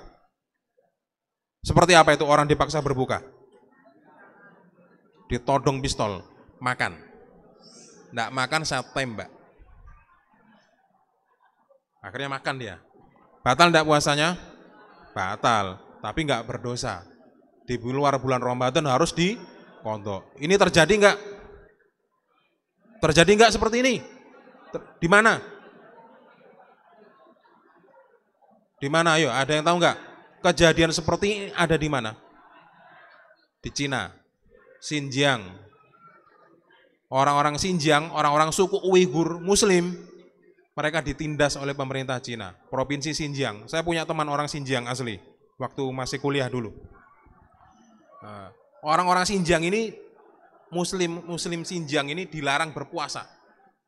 Seperti apa itu orang dipaksa berbuka? Ditodong pistol, makan. Nggak makan saya tembak. Akhirnya makan dia. Batal nggak puasanya? Batal, tapi nggak berdosa. Di luar bulan Ramadan harus dikontok. Ini terjadi nggak? Terjadi nggak seperti ini? Di mana? Di mana? Ayo, ada yang tahu nggak? Kejadian seperti ini ada di mana? Di Cina, Xinjiang. Orang-orang Xinjiang, orang-orang suku Uighur Muslim, mereka ditindas oleh pemerintah Cina, provinsi Xinjiang. Saya punya teman orang Xinjiang asli, waktu masih kuliah dulu. Orang-orang Xinjiang ini, Muslim Xinjiang ini dilarang berpuasa,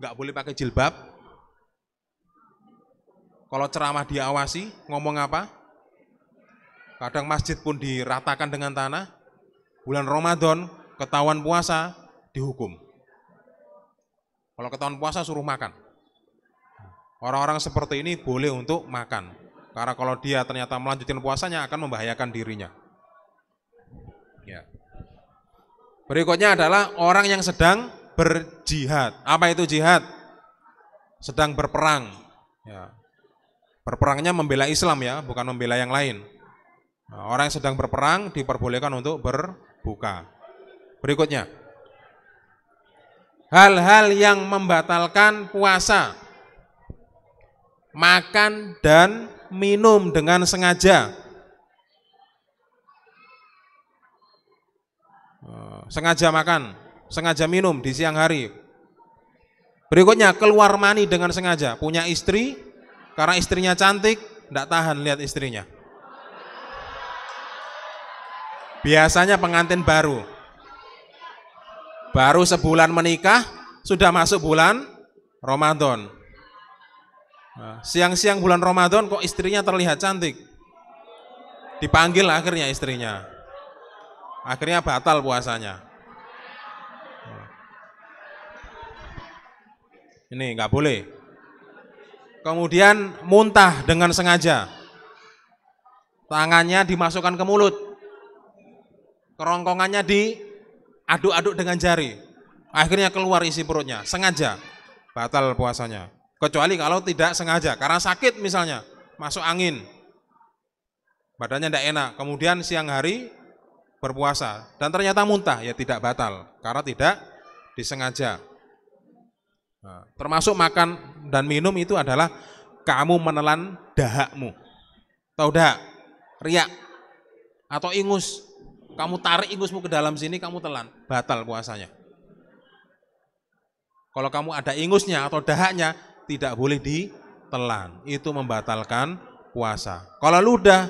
nggak boleh pakai jilbab. Kalau ceramah diawasi, ngomong apa? Kadang masjid pun diratakan dengan tanah. Bulan Ramadan, ketahuan puasa, dihukum. Kalau ketahuan puasa suruh makan. Orang-orang seperti ini boleh untuk makan. Karena kalau dia ternyata melanjutkan puasanya akan membahayakan dirinya. Ya. Berikutnya adalah orang yang sedang berjihad. Apa itu jihad? Sedang berperang. Ya. Berperangnya membela Islam ya, bukan membela yang lain. Nah, orang yang sedang berperang diperbolehkan untuk berbuka. Berikutnya, hal-hal yang membatalkan puasa: makan dan minum dengan sengaja. Sengaja makan, sengaja minum di siang hari. Berikutnya, keluar mani dengan sengaja. Punya istri, karena istrinya cantik, tidak tahan lihat istrinya. Biasanya pengantin baru sebulan menikah, sudah masuk bulan Ramadan. Siang-siang bulan Ramadan kok istrinya terlihat cantik. Dipanggil akhirnya istrinya. Akhirnya batal puasanya. Ini nggak boleh. Kemudian muntah dengan sengaja. Tangannya dimasukkan ke mulut. Kerongkongannya diaduk-aduk dengan jari. Akhirnya keluar isi perutnya, sengaja. Batal puasanya. Kecuali kalau tidak sengaja, karena sakit misalnya, masuk angin. Badannya tidak enak, kemudian siang hari berpuasa. Dan ternyata muntah, ya tidak batal. Karena tidak disengaja. Nah, termasuk makan dan minum itu adalah kamu menelan dahakmu. Tahu dahak? Riak atau ingus. Kamu tarik ingusmu ke dalam sini, kamu telan, batal puasanya. Kalau kamu ada ingusnya atau dahaknya, tidak boleh ditelan. Itu membatalkan puasa. Kalau ludah,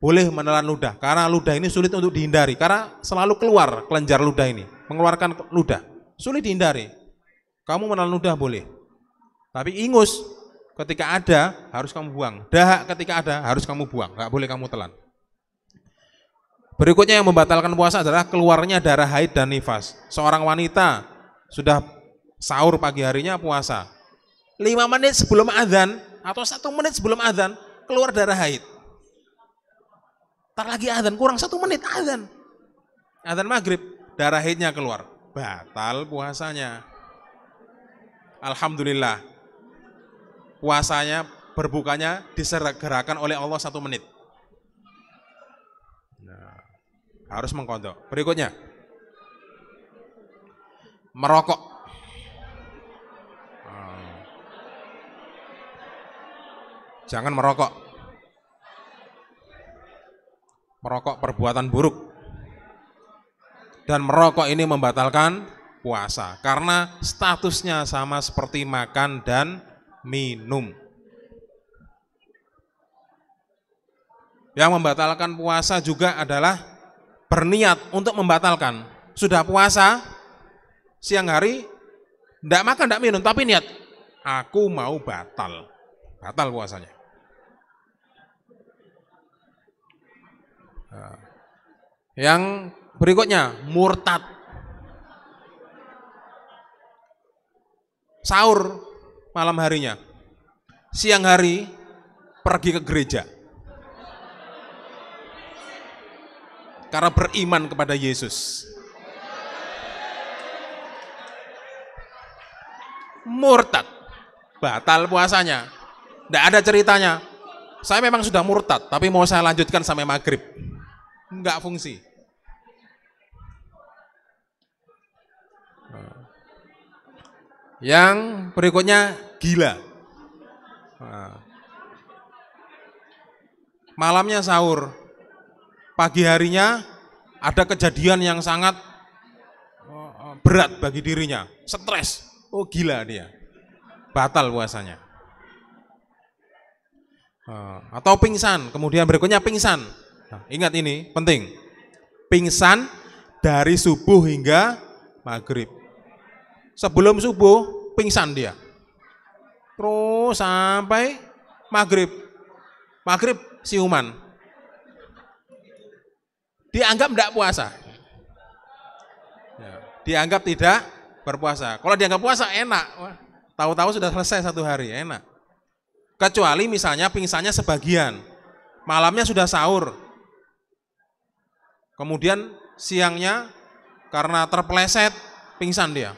boleh menelan ludah. Karena ludah ini sulit untuk dihindari. Karena selalu keluar kelenjar ludah ini. Mengeluarkan ludah. Sulit dihindari. Kamu menelan ludah boleh. Tapi ingus, ketika ada, harus kamu buang. Dahak ketika ada, harus kamu buang. Nggak boleh kamu telan. Berikutnya yang membatalkan puasa adalah keluarnya darah haid dan nifas. Seorang wanita sudah sahur pagi harinya puasa. 5 menit sebelum azan atau 1 menit sebelum azan keluar darah haid. Ntar lagi azan, kurang 1 menit azan. Azan maghrib, darah haidnya keluar. Batal puasanya. Alhamdulillah. Puasanya, berbukanya disegerakan oleh Allah 1 menit. harus mengkodok. Berikutnya, merokok. Jangan merokok. Merokok perbuatan buruk. Dan merokok ini membatalkan puasa karena statusnya sama seperti makan dan minum. Yang membatalkan puasa juga adalah berniat untuk membatalkan. Sudah puasa, siang hari, tidak makan, tidak minum, tapi niat, aku mau batal. Batal puasanya. Yang berikutnya, murtad. Sahur malam harinya, siang hari pergi ke gereja. Karena beriman kepada Yesus. Murtad, batal puasanya. Tidak ada ceritanya, saya memang sudah murtad, tapi mau saya lanjutkan sampai maghrib. Enggak fungsi. Yang berikutnya, gila. Malamnya sahur, pagi harinya ada kejadian yang sangat berat bagi dirinya, stres, oh gila dia, batal puasanya. Atau pingsan, kemudian berikutnya pingsan. Nah, ingat ini penting, pingsan dari subuh hingga maghrib. Sebelum subuh pingsan dia, terus sampai maghrib. Maghrib siuman, dianggap tidak puasa. Dianggap tidak berpuasa. Kalau dianggap puasa enak, tahu-tahu sudah selesai satu hari, enak. Kecuali misalnya pingsannya sebagian, malamnya sudah sahur, kemudian siangnya karena terpeleset pingsan dia.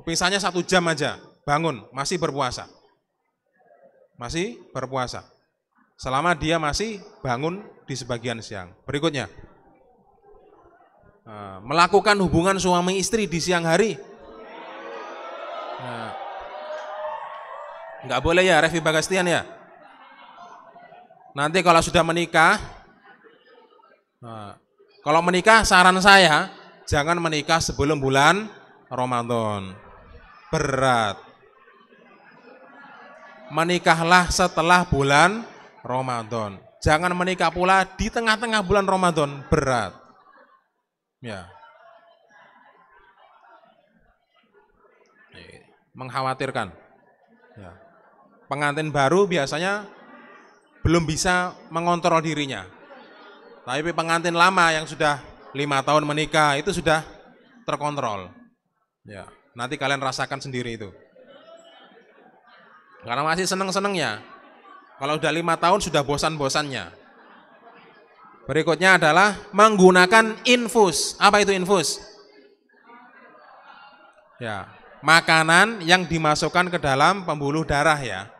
Pingsannya 1 jam aja, bangun, masih berpuasa. Masih berpuasa. Selama dia masih bangun di sebagian siang. Berikutnya, melakukan hubungan suami istri di siang hari. Enggak boleh ya, Revi Bagastian ya. Nanti kalau sudah menikah, kalau menikah saran saya, jangan menikah sebelum bulan Ramadan. Berat. Menikahlah setelah bulan Ramadan. Jangan menikah pula di tengah-tengah bulan Ramadan, berat. Ya. Mengkhawatirkan. Ya. Pengantin baru biasanya belum bisa mengontrol dirinya. Tapi pengantin lama yang sudah 5 tahun menikah itu sudah terkontrol. Ya. Nanti kalian rasakan sendiri itu. Karena masih seneng-senengnya. Kalau udah 5 tahun sudah bosan-bosannya. Berikutnya adalah menggunakan infus. Apa itu infus? Ya, makanan yang dimasukkan ke dalam pembuluh darah ya.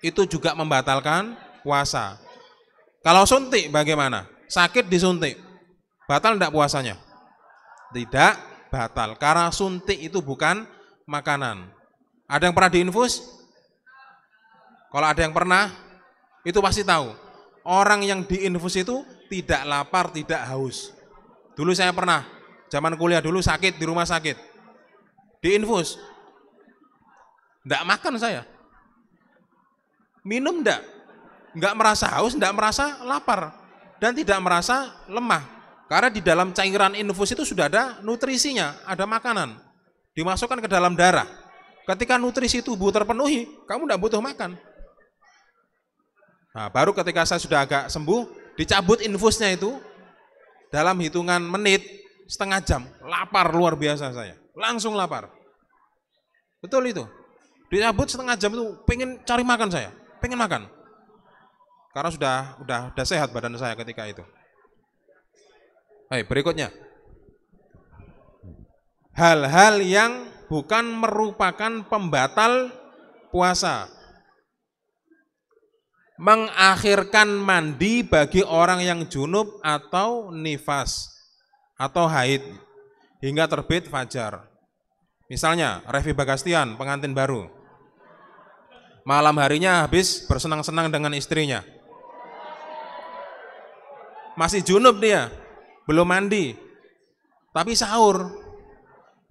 Itu juga membatalkan puasa. Kalau suntik bagaimana? Sakit disuntik. Batal enggak puasanya? Tidak batal, karena suntik itu bukan makanan. Ada yang pernah diinfus? Kalau ada yang pernah, itu pasti tahu. Orang yang diinfus itu tidak lapar, tidak haus. Dulu saya pernah, zaman kuliah dulu sakit di rumah sakit. Diinfus. Enggak makan saya. Minum enggak merasa haus, enggak merasa lapar. Dan tidak merasa lemah. Karena di dalam cairan infus itu sudah ada nutrisinya, ada makanan. Dimasukkan ke dalam darah. Ketika nutrisi tubuh terpenuhi, kamu tidak butuh makan. Nah, baru ketika saya sudah agak sembuh, dicabut infusnya itu, dalam hitungan menit, setengah jam, lapar luar biasa saya. Langsung lapar. Betul itu. Dicabut setengah jam itu, pengen cari makan saya, pengen makan. Karena sudah sehat badan saya ketika itu. Baik, berikutnya. Hal-hal yang bukan merupakan pembatal puasa. mengakhirkan mandi bagi orang yang junub atau nifas atau haid hingga terbit fajar. Misalnya Revi Bagastian, pengantin baru, malam harinya habis bersenang-senang dengan istrinya, masih junub dia, belum mandi, tapi sahur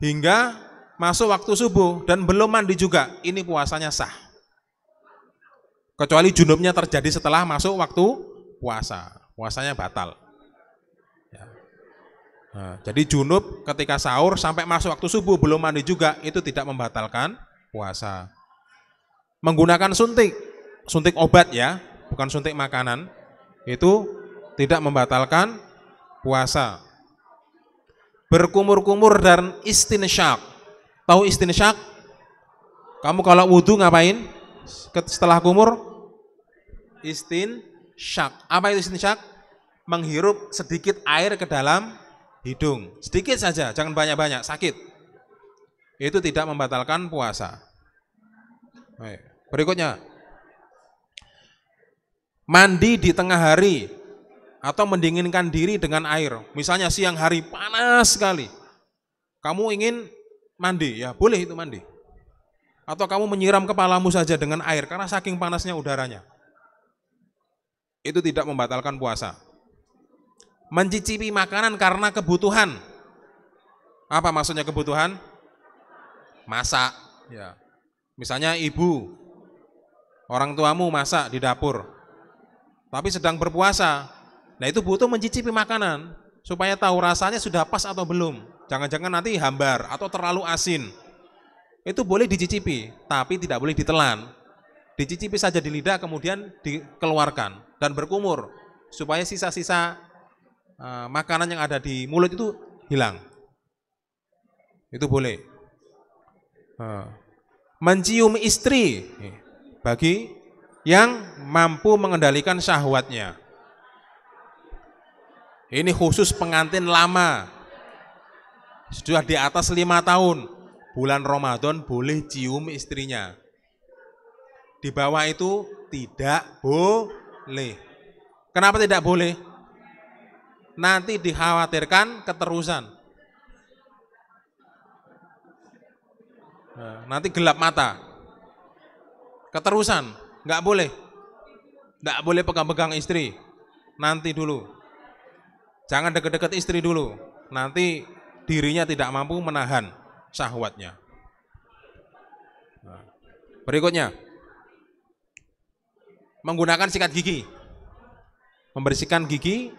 hingga masuk waktu subuh dan belum mandi juga, ini puasanya sah. Kecuali junubnya terjadi setelah masuk waktu puasa, puasanya batal. Ya. Nah, jadi junub ketika sahur sampai masuk waktu subuh belum mandi juga, itu tidak membatalkan puasa. Menggunakan suntik obat ya, bukan suntik makanan, itu tidak membatalkan puasa. Berkumur-kumur dan istinsyak. Tahu istinsyak? Kamu kalau wudhu ngapain? Setelah kumur? Istinsyak. Apa itu istinsyak? Menghirup sedikit air ke dalam hidung. Sedikit saja, jangan banyak-banyak, sakit. Itu tidak membatalkan puasa. Baik. Berikutnya, mandi di tengah hari atau mendinginkan diri dengan air. Misalnya siang hari panas sekali, kamu ingin mandi, ya boleh itu mandi. Atau kamu menyiram kepalamu saja dengan air karena saking panasnya udaranya. Itu tidak membatalkan puasa. Mencicipi makanan karena kebutuhan. Apa maksudnya kebutuhan? Masak. Ya. Misalnya ibu, orang tuamu masak di dapur, tapi sedang berpuasa. Nah itu butuh mencicipi makanan supaya tahu rasanya sudah pas atau belum. Jangan-jangan nanti hambar atau terlalu asin. Itu boleh dicicipi, tapi tidak boleh ditelan. Dicicipi saja di lidah, kemudian dikeluarkan dan berkumur supaya sisa-sisa makanan yang ada di mulut itu hilang. Itu boleh. Mencium istri bagi yang mampu mengendalikan syahwatnya. Ini khusus pengantin lama, sudah di atas 5 tahun, bulan Ramadan boleh cium istrinya. Di bawah itu tidak boleh. Kenapa tidak boleh? Nanti dikhawatirkan keterusan. Nanti gelap mata. Keterusan, nggak boleh. Nggak boleh pegang-pegang istri. Nanti dulu. Jangan deket-deket istri dulu. Nanti dirinya tidak mampu menahan syahwatnya. Berikutnya, menggunakan sikat gigi. Membersihkan gigi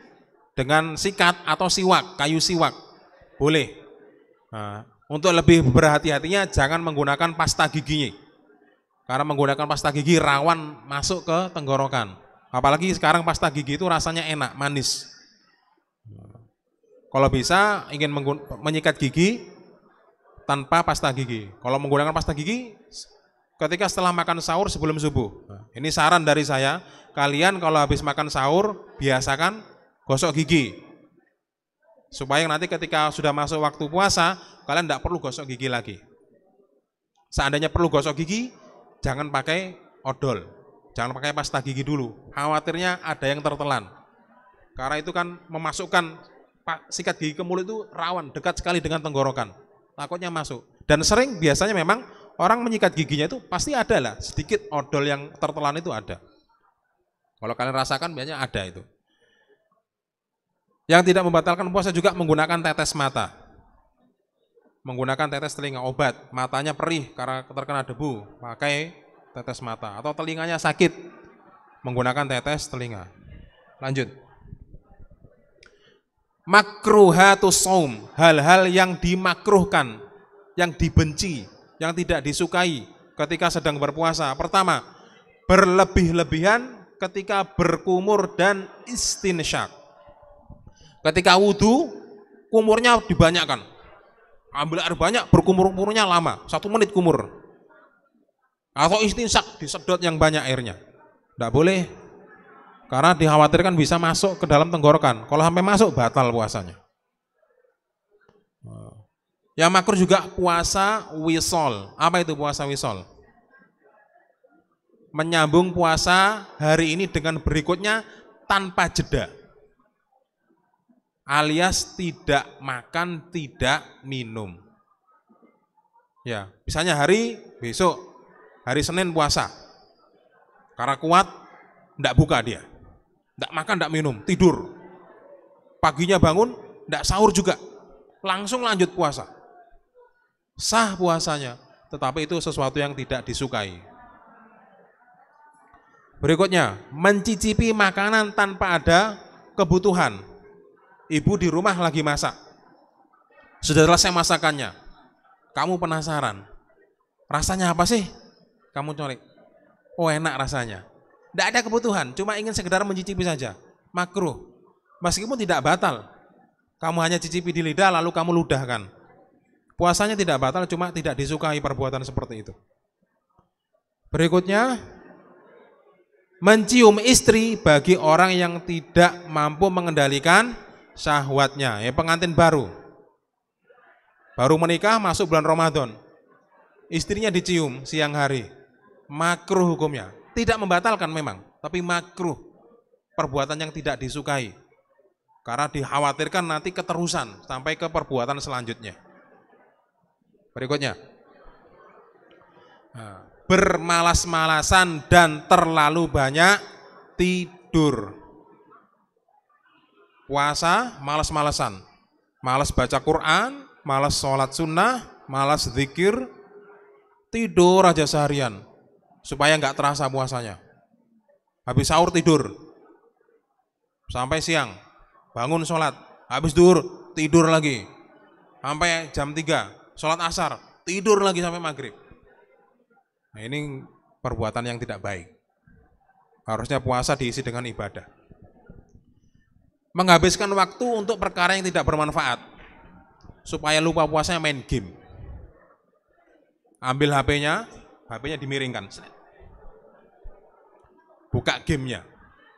dengan sikat atau siwak, kayu siwak. Boleh. Untuk lebih berhati-hatinya jangan menggunakan pasta giginya. Karena menggunakan pasta gigi rawan masuk ke tenggorokan. Apalagi sekarang pasta gigi itu rasanya enak, manis. Kalau bisa ingin menyikat gigi tanpa pasta gigi. Kalau menggunakan pasta gigi ketika setelah makan sahur sebelum subuh. Ini saran dari saya, kalian kalau habis makan sahur biasakan gosok gigi. Supaya nanti ketika sudah masuk waktu puasa, kalian tidak perlu gosok gigi lagi. Seandainya perlu gosok gigi, jangan pakai odol. Jangan pakai pasta gigi dulu. Khawatirnya ada yang tertelan. Karena itu kan memasukkan sikat gigi ke mulut itu rawan, dekat sekali dengan tenggorokan. Takutnya masuk. Dan sering biasanya memang orang menyikat giginya itu pasti ada lah, sedikit odol yang tertelan itu ada. Kalau kalian rasakan biasanya ada itu. Yang tidak membatalkan puasa juga menggunakan tetes mata. Menggunakan tetes telinga, obat, matanya perih karena terkena debu, pakai tetes mata. Atau telinganya sakit, menggunakan tetes telinga. Lanjut. Makruhatus shaum, hal-hal yang dimakruhkan, yang dibenci, yang tidak disukai ketika sedang berpuasa. Pertama, berlebih-lebihan ketika berkumur dan istinsyak. Ketika wudhu, kumurnya dibanyakkan. Ambil air banyak, berkumur-kumurnya lama, 1 menit kumur. Atau istinsyak, disedot yang banyak airnya. Tidak boleh. Karena dikhawatirkan bisa masuk ke dalam tenggorokan. Kalau sampai masuk, batal puasanya. Yang makruh juga puasa wisol. Apa itu puasa wisol? menyambung puasa hari ini dengan berikutnya tanpa jeda, alias tidak makan, tidak minum. Ya, misalnya hari besok, hari Senin puasa, karena kuat, tidak buka dia, tidak makan, tidak minum, tidur. Paginya bangun, tidak sahur juga, langsung lanjut puasa. Sah puasanya, tetapi itu sesuatu yang tidak disukai. Berikutnya, mencicipi makanan tanpa ada kebutuhan. Ibu di rumah lagi masak, sudah selesai masakannya, kamu penasaran, rasanya apa sih? Kamu colek, oh enak rasanya. Tidak ada kebutuhan, cuma ingin sekedar mencicipi saja, makruh. Meskipun tidak batal, kamu hanya cicipi di lidah lalu kamu ludahkan. Puasanya tidak batal, cuma tidak disukai perbuatan seperti itu. Berikutnya, mencium istri bagi orang yang tidak mampu mengendalikan syahwatnya. Ya, pengantin baru menikah masuk bulan Ramadan, istrinya dicium siang hari, makruh hukumnya. Tidak membatalkan memang, tapi makruh, perbuatan yang tidak disukai, karena dikhawatirkan nanti keterusan sampai ke perbuatan selanjutnya. Berikutnya, bermalas-malasan dan terlalu banyak tidur. Puasa, malas-malasan, malas baca Quran, malas sholat sunnah, malas zikir, tidur aja seharian, supaya nggak terasa puasanya. Habis sahur tidur, sampai siang, bangun sholat, habis duhur, tidur lagi, sampai jam 3, sholat asar, tidur lagi sampai maghrib. Nah, ini perbuatan yang tidak baik. Harusnya puasa diisi dengan ibadah. Menghabiskan waktu untuk perkara yang tidak bermanfaat, supaya lupa puasanya main game. Ambil HP-nya dimiringkan, buka gamenya,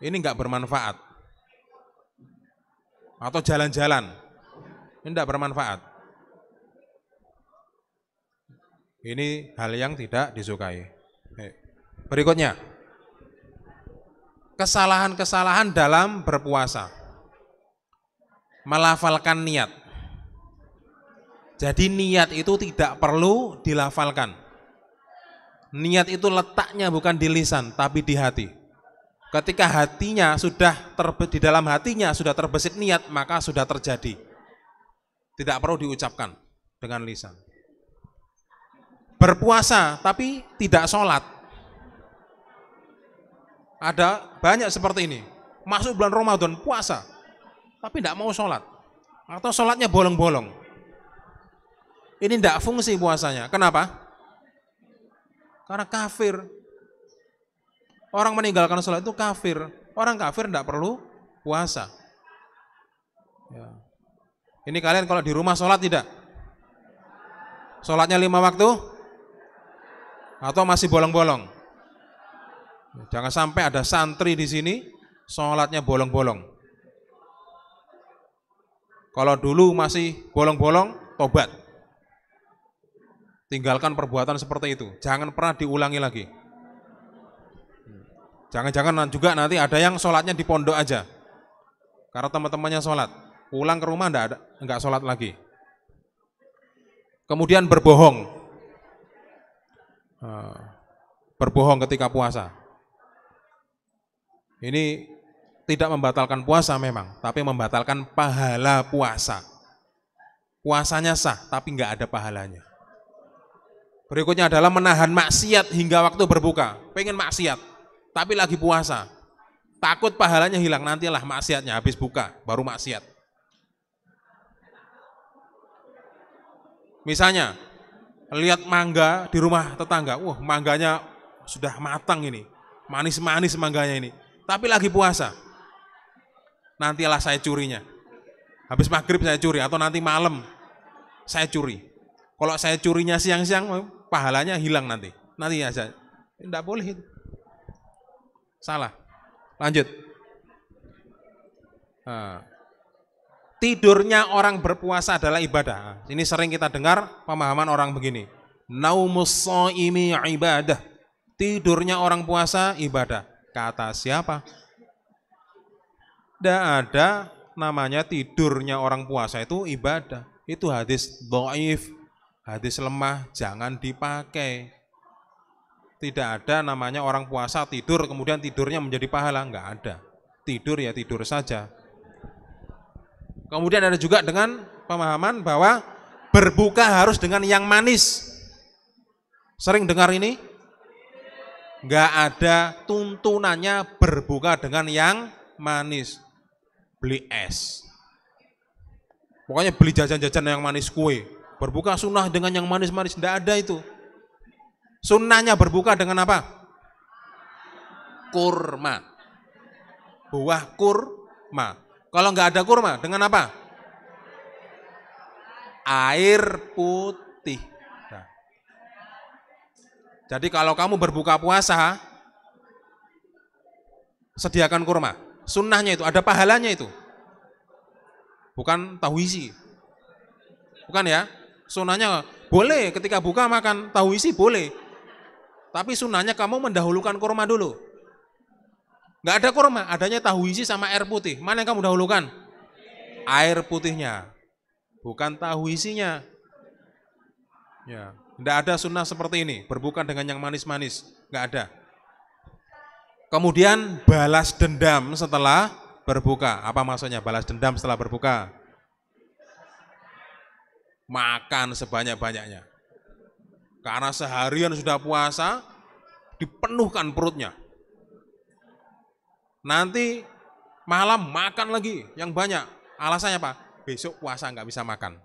ini nggak bermanfaat. Atau jalan-jalan, ini tidak bermanfaat. Ini hal yang tidak disukai. Berikutnya, kesalahan-kesalahan dalam berpuasa. Melafalkan niat. Jadi niat itu tidak perlu dilafalkan. Niat itu letaknya bukan di lisan, tapi di hati. Ketika hatinya sudah di dalam hatinya sudah terbesit niat, maka sudah terjadi. Tidak perlu diucapkan dengan lisan. Berpuasa tapi tidak sholat. Ada banyak seperti ini. Masuk bulan Ramadan puasa, tapi tidak mau sholat, atau sholatnya bolong-bolong. Ini tidak fungsi puasanya. Kenapa? Karena kafir. Orang meninggalkan sholat itu kafir. Orang kafir tidak perlu puasa. Ya. Ini kalian kalau di rumah sholat tidak? Sholatnya 5 waktu? Atau masih bolong-bolong? Jangan sampai ada santri di sini sholatnya bolong-bolong. Kalau dulu masih bolong-bolong, tobat. Tinggalkan perbuatan seperti itu. Jangan pernah diulangi lagi. Jangan-jangan juga nanti ada yang sholatnya di pondok aja. Karena teman-temannya sholat. Pulang ke rumah enggak sholat lagi. Kemudian berbohong. Berbohong ketika puasa. Ini tidak membatalkan puasa memang, tapi membatalkan pahala puasa. Puasanya sah, tapi enggak ada pahalanya. Berikutnya adalah menahan maksiat hingga waktu berbuka. Pengen maksiat, tapi lagi puasa. Takut pahalanya hilang, nantilah maksiatnya habis buka, baru maksiat. Misalnya, lihat mangga di rumah tetangga, wah mangganya sudah matang ini, manis-manis mangganya ini, tapi lagi puasa. Nantilah saya curinya. Habis maghrib saya curi, atau nanti malam saya curi. Kalau saya curinya siang-siang, pahalanya hilang nanti. Nanti aja. Tidak boleh itu. Salah. Lanjut. Tidurnya orang berpuasa adalah ibadah. Ini sering kita dengar pemahaman orang begini. Naumus shaimi ibadah. Tidurnya orang puasa ibadah. Kata siapa? Tidak ada namanya tidurnya orang puasa itu ibadah. Itu hadis dhaif, hadis lemah, jangan dipakai. Tidak ada namanya orang puasa tidur kemudian tidurnya menjadi pahala, enggak ada. Tidur ya tidur saja. Kemudian ada juga dengan pemahaman bahwa berbuka harus dengan yang manis. Sering dengar ini? Enggak ada tuntunannya berbuka dengan yang manis. Beli es. Pokoknya beli jajan-jajan yang manis kue. Berbuka sunnah dengan yang manis-manis, enggak ada itu. Sunnahnya berbuka dengan apa? Kurma. Buah kurma. Kalau enggak ada kurma, dengan apa? Air putih. Nah. Jadi kalau kamu berbuka puasa, sediakan kurma. Sunnahnya itu, ada pahalanya itu. Bukan tahu isi. Bukan ya. Sunnahnya boleh ketika buka makan tahu isi boleh. Tapi sunnahnya kamu mendahulukan kurma dulu. Nggak ada kurma, adanya tahu isi sama air putih. Mana yang kamu dahulukan? Air putihnya. Bukan tahu isinya. Ya, nggak ada sunnah seperti ini. Berbuka dengan yang manis-manis. Nggak ada. Kemudian balas dendam setelah berbuka. Apa maksudnya balas dendam setelah berbuka? Makan sebanyak-banyaknya. Karena seharian sudah puasa, dipenuhkan perutnya. Nanti malam makan lagi yang banyak. Alasannya apa? Besok puasa nggak bisa makan.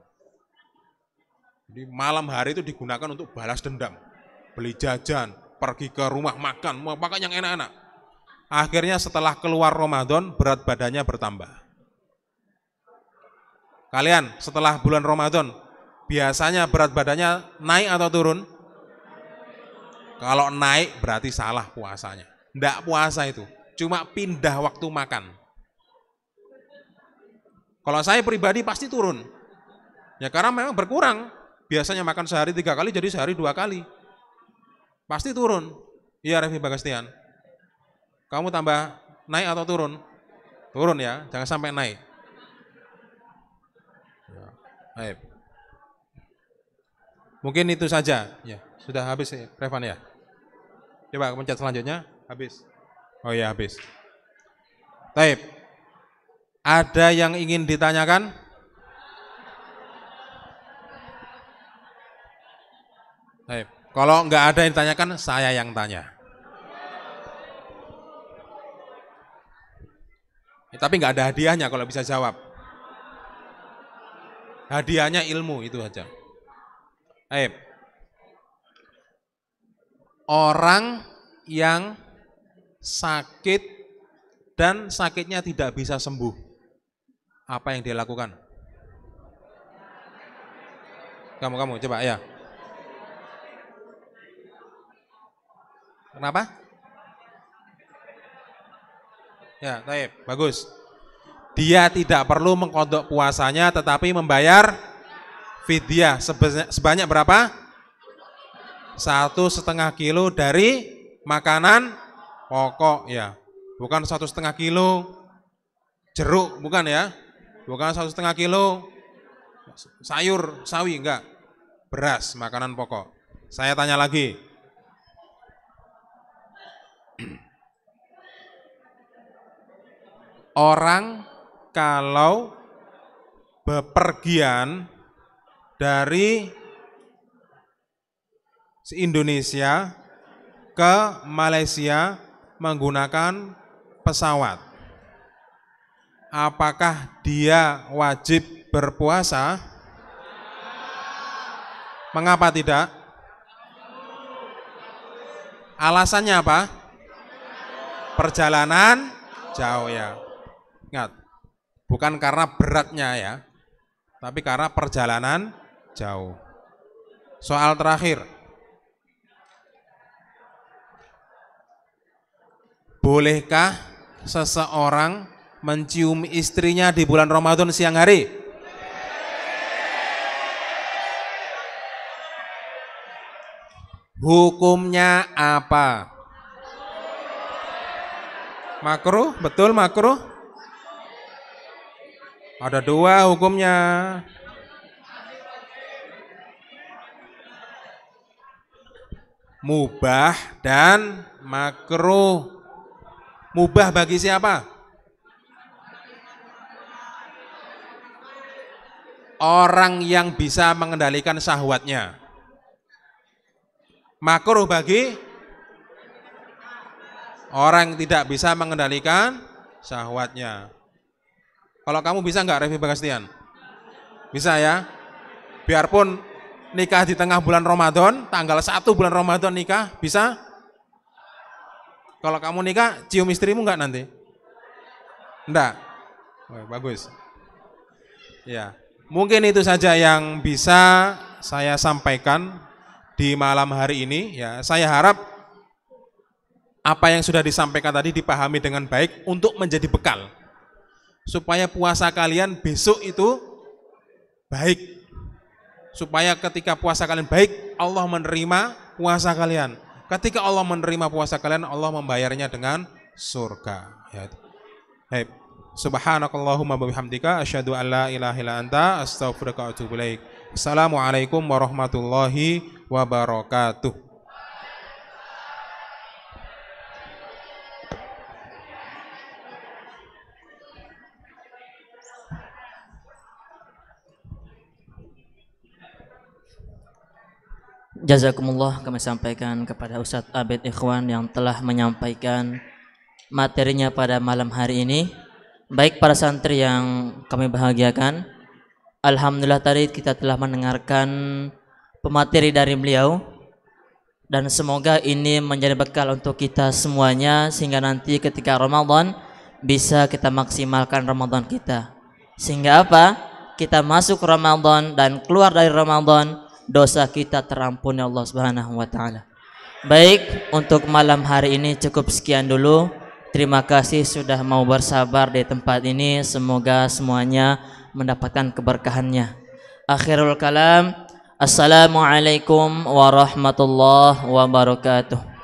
Jadi malam hari itu digunakan untuk balas dendam. Beli jajan, pergi ke rumah makan, mau makan yang enak-enak. Akhirnya setelah keluar Ramadan, berat badannya bertambah. Kalian setelah bulan Ramadan, biasanya berat badannya naik atau turun? Kalau naik berarti salah puasanya. Nggak puasa itu, cuma pindah waktu makan. Kalau saya pribadi pasti turun. Ya karena memang berkurang. Biasanya makan sehari 3 kali jadi sehari 2 kali. Pasti turun. Iya Revi Bagastian. Kamu tambah naik atau turun? Turun ya, jangan sampai naik. Ya, baik. Mungkin itu saja. Ya, sudah habis ya, Revan ya. Coba pencet selanjutnya, habis. Oh ya, habis. Baik. Ada yang ingin ditanyakan? Baik. Kalau nggak ada yang ditanyakan, saya yang tanya. Tapi nggak ada hadiahnya kalau bisa jawab. Hadiahnya ilmu itu aja. Baik. Orang yang sakit dan sakitnya tidak bisa sembuh, apa yang dia lakukan? Kamu coba ya. Kenapa? Ya, baik, bagus. Dia tidak perlu mengqadha puasanya tetapi membayar fidyah sebanyak berapa? 1,5 kilo dari makanan pokok ya. Bukan 1,5 kilo jeruk, bukan ya. Bukan 1,5 kilo sayur, sawi, enggak. Beras, makanan pokok. Saya tanya lagi. Orang kalau bepergian dari Indonesia ke Malaysia menggunakan pesawat, apakah dia wajib berpuasa? Mengapa tidak? Alasannya apa? Perjalanan jauh ya. Ingat, bukan karena beratnya ya, tapi karena perjalanan jauh. Soal terakhir. Bolehkah seseorang mencium istrinya di bulan Ramadan siang hari? Hukumnya apa? Makruh, betul makruh? Ada dua hukumnya. Mubah dan makruh. Mubah bagi siapa? Orang yang bisa mengendalikan syahwatnya. Makruh bagi orang yang tidak bisa mengendalikan syahwatnya. Kalau kamu bisa nggak, Revi Bagastian? Bisa ya? Biarpun nikah di tengah bulan Ramadan, tanggal 1 bulan Ramadan nikah, bisa? Kalau kamu nikah, cium istrimu nggak nanti? Enggak? Oh, bagus. Ya, mungkin itu saja yang bisa saya sampaikan di malam hari ini. Ya, saya harap apa yang sudah disampaikan tadi dipahami dengan baik untuk menjadi bekal, supaya puasa kalian besok itu baik. Supaya ketika puasa kalian baik, Allah menerima puasa kalian. Ketika Allah menerima puasa kalian, Allah membayarnya dengan surga. Ya. Baik. Subhanakallahumma wa bihamdika asyhadu an la ilaha illa anta astaghfiruka wa atubu ilaik. Assalamualaikum warahmatullahi wabarakatuh. Jazakumullah, kami sampaikan kepada Ustadz Abed Ikhwan yang telah menyampaikan materinya pada malam hari ini. Baik para santri yang kami bahagiakan, alhamdulillah tadi kita telah mendengarkan pemateri dari beliau, dan semoga ini menjadi bekal untuk kita semuanya sehingga nanti ketika Ramadan bisa kita maksimalkan Ramadan kita. Sehingga apa? Kita masuk Ramadan dan keluar dari Ramadan, dosa kita terampuni Allah Subhanahu wa taala. Baik, untuk malam hari ini cukup sekian dulu. Terima kasih sudah mau bersabar di tempat ini. Semoga semuanya mendapatkan keberkahannya. Akhirul kalam, assalamualaikum warahmatullahi wabarakatuh.